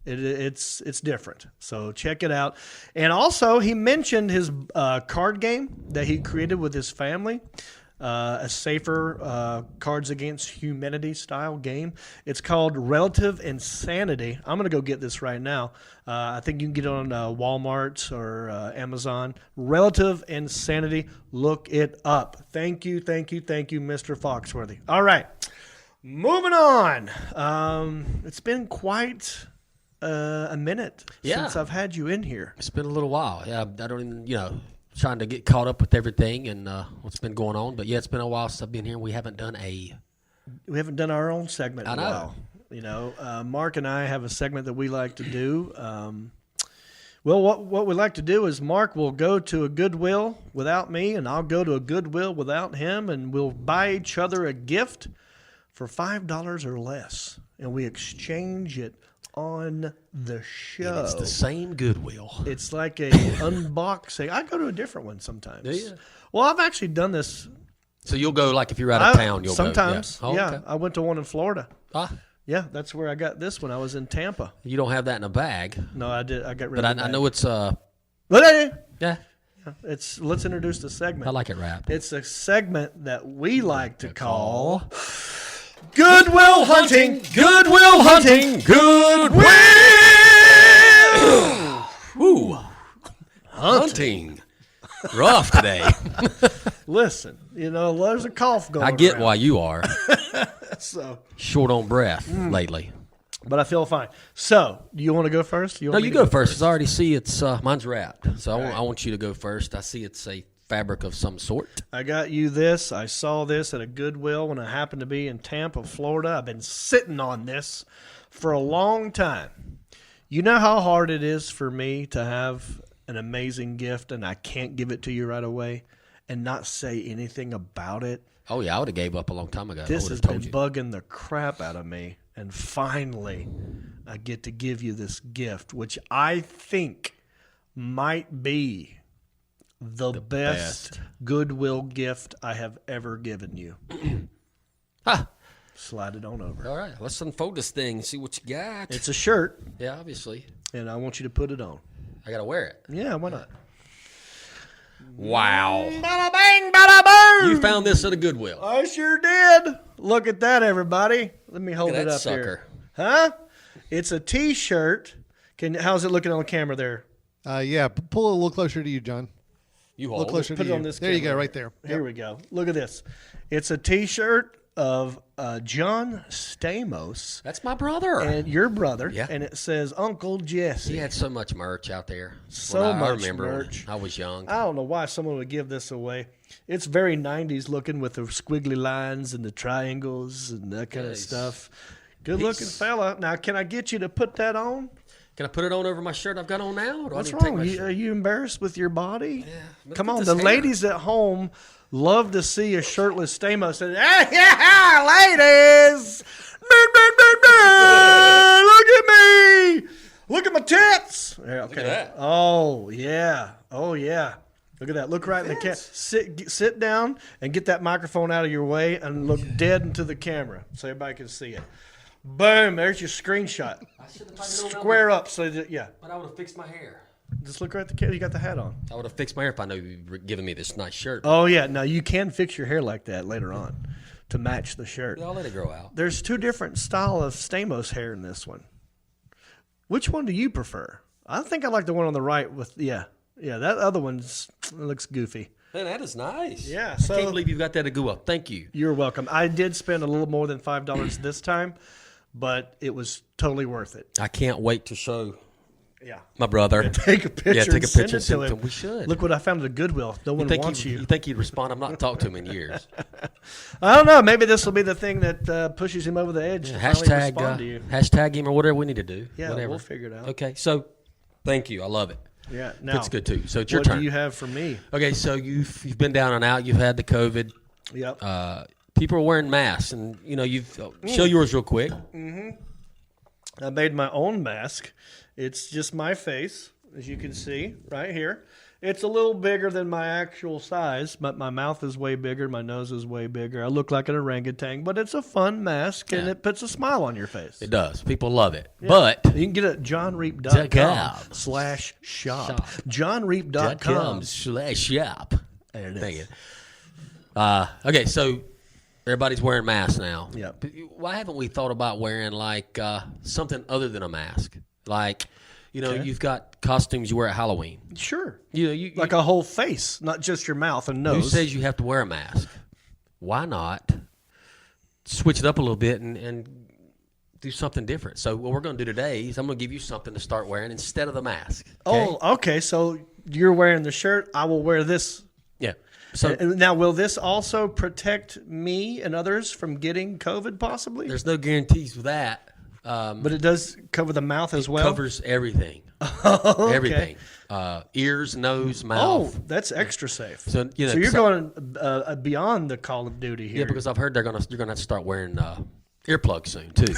It's different. So check it out. And also, he mentioned his card game that he created with his family. A safer Cards Against Humanity style game. It's called Relative Insanity. I'm going to go get this right now. I think you can get it on Walmart or Amazon. Relative Insanity. Look it up. Thank you, Mr. Foxworthy. All right. Moving on. It's been quite a minute since I've had you in here. It's been a little while. Yeah, I don't even, trying to get caught up with everything and what's been going on. But, yeah, it's been a while since I've been here. We haven't done our own segment in a while. Mark and I have a segment that we like to do. Well, what we like to do is Mark will go to a Goodwill without me, and I'll go to a Goodwill without him, and we'll buy each other a gift for $5 or less, and we exchange it on the show. And it's the same Goodwill. It's like a unboxing. I go to a different one sometimes. Do you? Well, I've actually done this. So you'll go, like, if you're out of town, you'll sometimes, go? Yeah. Oh, okay. I went to one in Florida. Ah. Yeah, that's where I got this when I was in Tampa. You don't have that in a bag. No, I did. I got rid but of it. I know it's... Yeah. Let's introduce the segment. I like it wrapped. It's a segment that we like to call Goodwill Hunting. Goodwill Hunting. Goodwill! Ooh. Hunting. Rough today. Listen, there's a cough going on. I get why you are. So short on breath lately. But I feel fine. So, do you want to go first? No, you go first. 'Cause I already see it's mine's wrapped. So I want you to go first. I see it's a fabric of some sort. I got you this. I saw this at a Goodwill when I happened to be in Tampa, Florida. I've been sitting on this for a long time. You know how hard it is for me to have an amazing gift and I can't give it to you right away and not say anything about it? Oh, yeah, I would have gave up a long time ago. This has been bugging the crap out of me. And finally, I get to give you this gift, which I think might be the best Goodwill gift I have ever given you. Slide it on over. All right, let's unfold this thing and see what you got. It's a shirt. Yeah, obviously. And I want you to put it on. I got to wear it. Yeah, why not? Wow. Bada bang, bada boom. You found this at a Goodwill. I sure did. Look at that, everybody. Let me hold Look at it that up sucker. here. Huh? It's a T-shirt. How's it looking on the camera there? Yeah, pull it a little closer to you, John. You A little hold closer Put to it you. on this There you camera. go, right there. Here we go. Look at this. It's a T-shirt of John Stamos That's my brother. and your brother, Yeah. and it says Uncle Jesse. He had so much merch out there. So I much remember merch. when I was young. I don't know why someone would give this away. It's very 90s looking with the squiggly lines and the triangles and that kind of Yes. stuff. Good looking fella. Now, can I get you to put that on? Can I put it on over my shirt I've got on now? Or do I What's need to take wrong? my Are shirt? you embarrassed with your body? Look Come at on. this The hair. ladies at home love to see a shirtless Stamos. And, yeah, ladies! Look at me! Look at my tits! Yeah, okay. Look at that. Oh, yeah. Oh, yeah. Look at that. Look right in the camera. Sit down and get that microphone out of your way and look dead into the camera so everybody can see it. Boom. There's your screenshot. Square up. So that, yeah. But I would have fixed my hair. Just look right at the camera. You got the hat on. I would have fixed my hair if I knew you were giving me this nice shirt. Oh, yeah. Now, you can fix your hair like that later on to match the shirt. I'll let it grow out. There's two different style of Stamos hair in this one. Which one do you prefer? I think I like the one on the right with, yeah, that other one looks goofy. Man, that is nice. Yeah, I so- can't believe you've got that to go up. Thank you. You're welcome. I did spend a little more than $5 this time, but it was totally worth it. I can't wait to show Yeah. my brother. Take a picture. Yeah, take a and send picture. it to and him. We should. Look what I found at the Goodwill. No one wants you. You think he'd respond? I've not talked to him in years. I don't know. Maybe this will be the thing that pushes him over the edge to finally respond to you. Hashtag him or whatever we need to do. Yeah, whatever. we'll figure it out. Okay, so thank you. I love it. Yeah. Now, It's good too. So it's your what turn. do you have for me? Okay, so you've been down and out. You've had the COVID. Yep. People are wearing masks, and show yours real quick. I made my own mask. It's just my face, as you can see right here. It's a little bigger than my actual size, but my mouth is way bigger. My nose is way bigger. I look like an orangutan, but it's a fun mask, and it puts a smile on your face. It does. People love it. Yeah. But you can get it at johnreap.com/shop. johnreap.com/shop. There it is. Okay, so everybody's wearing masks now. Yeah. Why haven't we thought about wearing like something other than a mask? Like, you've got costumes you wear at Halloween. Sure. You like a whole face, not just your mouth and nose. Who says you have to wear a mask? Why not switch it up a little bit and do something different? So what we're going to do today is I'm going to give you something to start wearing instead of the mask. Okay? Oh, okay. So you're wearing the shirt. I will wear this. Yeah. So now, will this also protect me and others from getting COVID possibly? There's no guarantees with that. But it does cover the mouth as well? Covers everything. Okay. Everything. Ears, nose, mouth. Oh, that's extra safe. So you're going beyond the Call of Duty here. Yeah, because I've heard you're gonna have to start wearing earplugs soon too.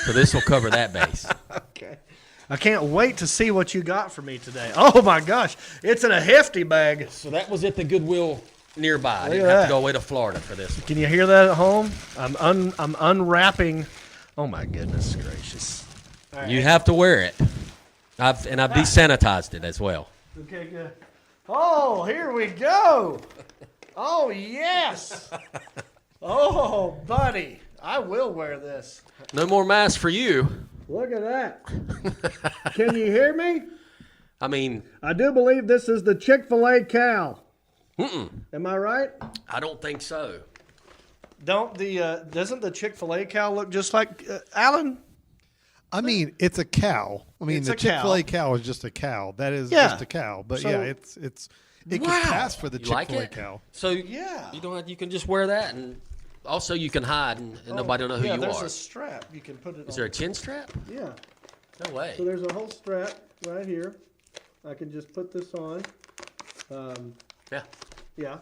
So this will cover that base. Okay. I can't wait to see what you got for me today. Oh my gosh, it's in a hefty bag. So that was at the Goodwill nearby. I Look didn't at have that. to go away to Florida for this one. Can you hear that at home? I'm unwrapping. Oh my goodness gracious! You have to wear it. I've desanitized it as well. Okay, good. Oh, here we go. Oh yes. Oh, buddy, I will wear this. No more masks for you. Look at that. Can you hear me? I mean, I do believe this is the Chick-fil-A cow. Am I right? I don't think so. Doesn't the Chick-fil-A cow look just like Alan? I mean, it's a cow. I mean, It's the a cow. Chick-fil-A cow is just a cow. That is Yeah. just a cow. But So- yeah, it can pass for the You like Chick-fil-A it? cow. So Yeah. you can just wear that, and also you can hide, and nobody will know who you there's are. a strap. You can put it Is on. there a chin strap? Yeah. No way. So there's a whole strap right here. I can just put this on. Yeah. Yeah.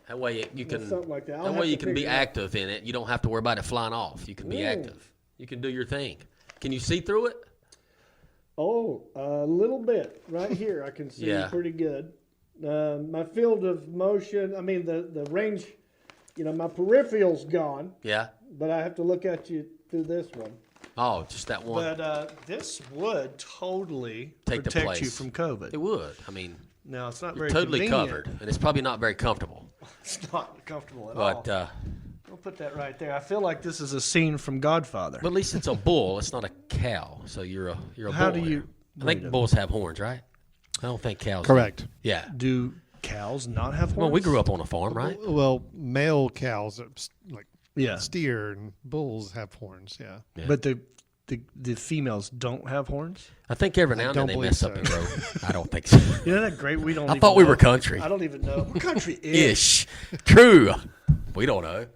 That way you can. something like that. I'll That have way you to can be figure it out. active in it. You don't have to worry about it flying off. You can be Ooh. active. You can do your thing. Can you see through it? Oh, a little bit right here. I can see Yeah. pretty good. My field of motion, I mean, the range, my peripheral's gone, Yeah. but I have to look at you through this one. Oh, just that one. But this would totally Take the protect you place. from COVID. It would. I mean, Now, it's not you're very totally convenient. covered, and it's probably not very comfortable. It's not comfortable at But all. I'll put that right there. I feel like this is a scene from Godfather. at least it's a bull. It's not a cow. So you're a How bull. do you- I think bulls have horns, right? I don't think cows. do. Correct. Yeah. Do cows not have horns? Well, we grew up on a farm, right? Well, male cows, like Yeah. steer and bulls, have horns. Yeah. Yeah. But the females don't have horns? I think every now and then don't they mess believe up so. and grow. I don't think so. Isn't that great? We don't. I even thought we know. were country. I don't even know. What country is Ish. True. We don't know.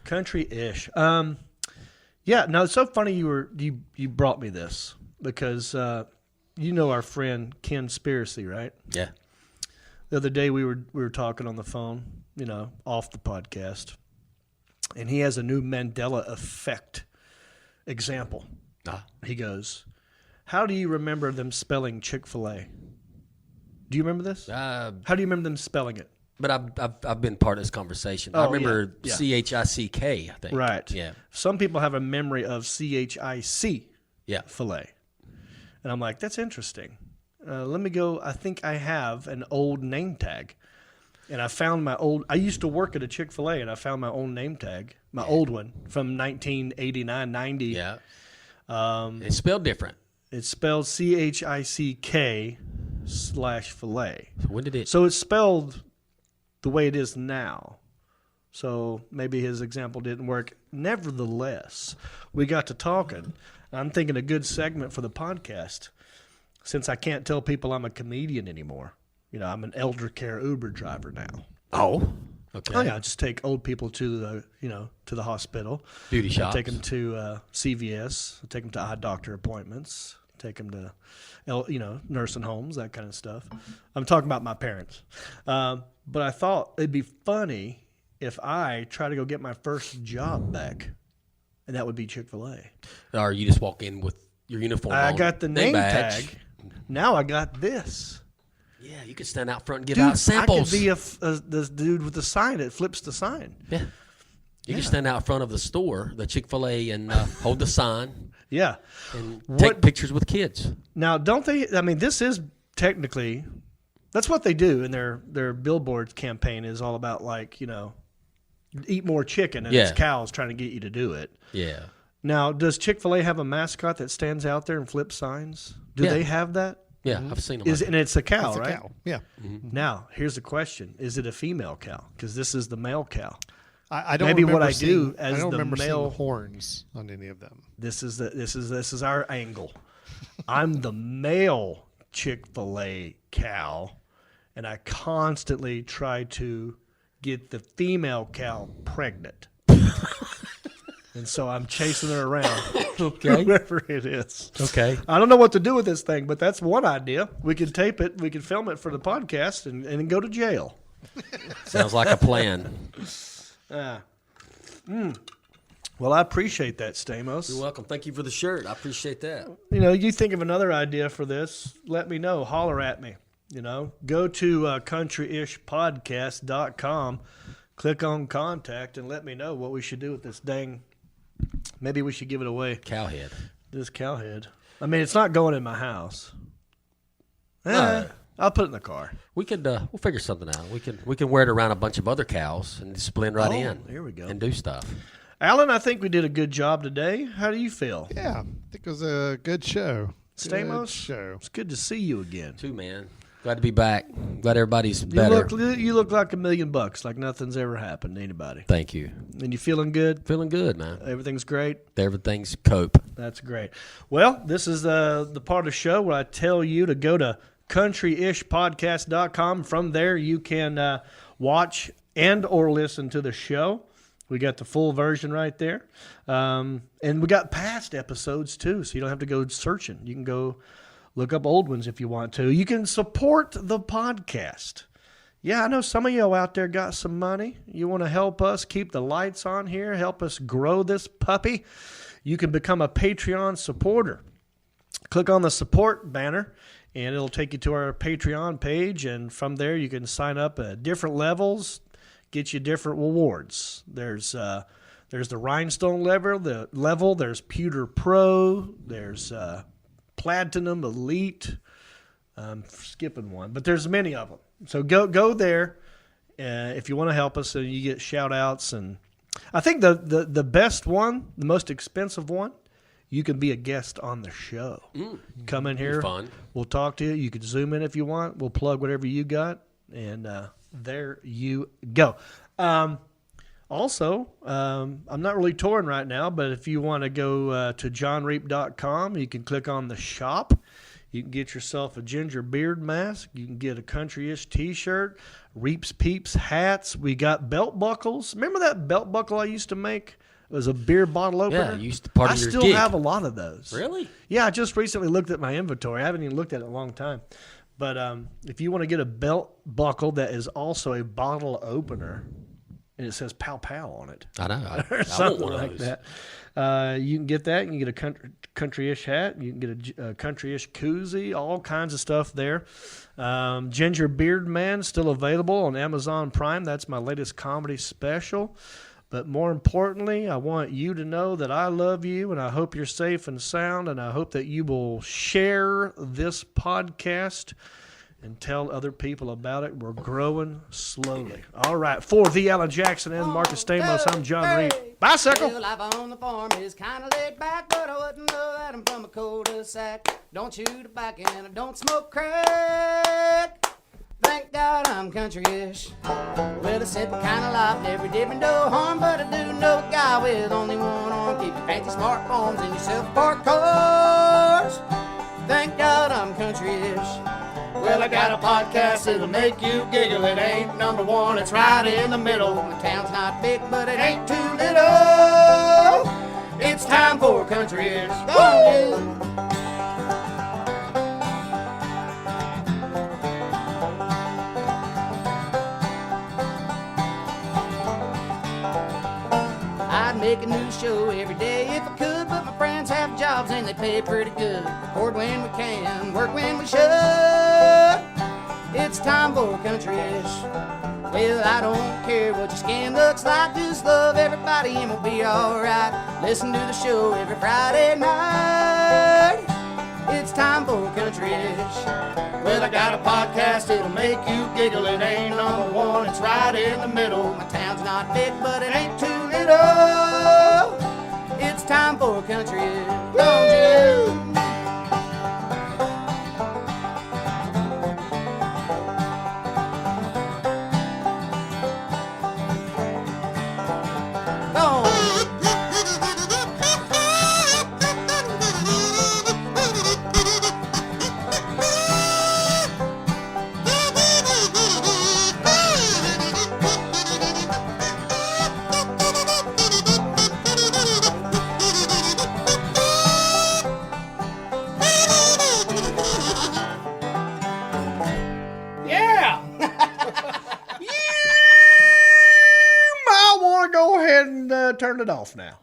country-ish. Yeah. No, it's so funny you brought me this because our friend Ken Spiracy, right? Yeah. The other day we were talking on the phone, off the podcast, and he has a new Mandela effect example. He goes, "How do you remember them spelling Chick-fil-A? Do you remember this? How do you remember them spelling it?" But I've been part of this conversation. I Oh, remember yeah. CHICK, I think. Right. Yeah. Some people have a memory of CHIC Yeah. filet. And I'm like, that's interesting. Let me go. I think I have an old name tag. And I found I used to work at a Chick-fil-A, and I found my old name tag, my old one from 1989, 90. Yeah. It's spelled different. It's spelled CHICK/filet. So when did it? So it's spelled the way it is now. So maybe his example didn't work. Nevertheless, we got to talking. I'm thinking a good segment for the podcast, since I can't tell people I'm a comedian anymore. I'm an elder care Uber driver now. Oh. Okay. Oh yeah, I just take old people to the hospital. Beauty I shops. take them to CVS. I take them to eye doctor appointments. Take them to, nursing homes, that kind of stuff. I'm talking about my parents. But I thought it'd be funny if I try to go get my first job back, and that would be Chick-fil-A. Or you just walk in with your uniform I on. got the name badge. tag. Now I got this. Yeah, you could stand out front and give out samples. I could be this dude with the sign that flips the sign. Yeah. You can stand out front of the store, the Chick-fil-A, and hold the sign. Yeah. And take pictures with kids. Now, don't they? I mean, this is technically, that's what they do in their billboard campaign is all about, like, you know, eat more chicken, and it's cows trying to get you to do it. Yeah. Now, does Chick-fil-A have a mascot that stands out there and flips signs? Do they have that? Yeah, I've seen them. And it's a cow, It's a right? cow. Yeah. Mm-hmm. Now, here's the question: is it a female cow? Because this is the male cow. I don't Maybe what remember I do seeing, as I don't the remember male- seeing horns on any of them. This is our angle. I'm the male Chick-fil-A cow, and I constantly try to get the female cow pregnant. And so I'm chasing her around, whoever it is. Okay. I don't know what to do with this thing, but that's one idea. We can tape it, we can film it for the podcast, and then go to jail. Sounds like a plan. Well, I appreciate that, Stamos. You're welcome. Thank you for the shirt. I appreciate that. You know, you think of another idea for this, let me know. Holler at me. You know, go to countryishpodcast.com, click on contact, and let me know what we should do with this dang. Maybe we should give it away. Cowhead. This cow head. I mean, it's not going in my house. No. I'll put it in the car. We could we'll figure something out. We can wear it around a bunch of other cows and just blend right in. Here we go. And do stuff. Alan, I think we did a good job today. How do you feel? Yeah, I think it was a good show. Stamos? Good show. It's good to see you again. Too, man. Glad to be back. Glad everybody's You better. look like $1 million, like nothing's ever happened to anybody. Thank you. And you feeling good? Feeling good, man. Everything's great? Everything's cope. That's great. Well, this is the part of the show where I tell you to go to countryishpodcast.com. From there, you can watch and or listen to the show. We got the full version right there. And we got past episodes, too, so you don't have to go searching. You can go look up old ones if you want to. You can support the podcast. Yeah, I know some of you out there got some money. You want to help us keep the lights on here, help us grow this puppy. You can become a Patreon supporter. Click on the support banner, and it'll take you to our Patreon page. And from there, you can sign up at different levels, get you different rewards. There's the Rhinestone level. There's Pewter Pro. There's Platinum Elite. I'm skipping one, but there's many of them. So go there if you want to help us, and you get shout outs. And I think the best one, the most expensive one, you can be a guest on the show. Come in here. Fun. We'll talk to you. You can zoom in if you want. We'll plug whatever you got, and there you go. Also, I'm not really touring right now, but if you want to go to johnreap.com, you can click on the shop. You can get yourself a ginger beard mask. You can get a country-ish T-shirt, Reaps Peeps hats. We got belt buckles. Remember that belt buckle I used to make? It was a beer bottle opener. Yeah, you used to part of I your still gig. have a lot of those. Really? Yeah, I just recently looked at my inventory. I haven't even looked at it in a long time. But if you want to get a belt buckle that is also a bottle opener, and it says "Pow Pow" on it, I know. I want something one of like those. that. You can get that. You can get a country-ish hat. You can get a country-ish koozie. All kinds of stuff there. Ginger Beard Man still available on Amazon Prime. That's my latest comedy special. But more importantly, I want you to know that I love you, and I hope you're safe and sound, and I hope that you will share this podcast and tell other people about it. We're growing slowly. All right. For the Alan Jackson and Marcus Stamos, I'm John Reed. Bicycle. Well, life on the farm is kind of laid back, but I wouldn't know that I'm from a cul-de-sac. Don't chew tobacco and I don't smoke crack. Thank God I'm country-ish. Well, a simple kind of life, never did me no harm, but I do know a guy with only one arm. Keep your fancy smartphones and your self-parked cars. Thank God I'm country-ish. Well, I got a podcast, it'll make you giggle. It ain't number one, it's right in the middle. The town's not big, but it ain't too little. It's time for country-ish. Go on, dude. I'd make a new show every day if I could, but my friends have jobs and they pay pretty good. Record when we can, work when we should. It's time for country-ish. Well, I don't care what your skin looks like, just love everybody and we'll be alright. Listen to the show every Friday night. It's time for country-ish. Well, I got a podcast, it'll make you giggle. It ain't number one, it's right in the middle. My town's not big, but it ain't too little. It's time for country-ish. Don't you? I want to go ahead and turn it off now.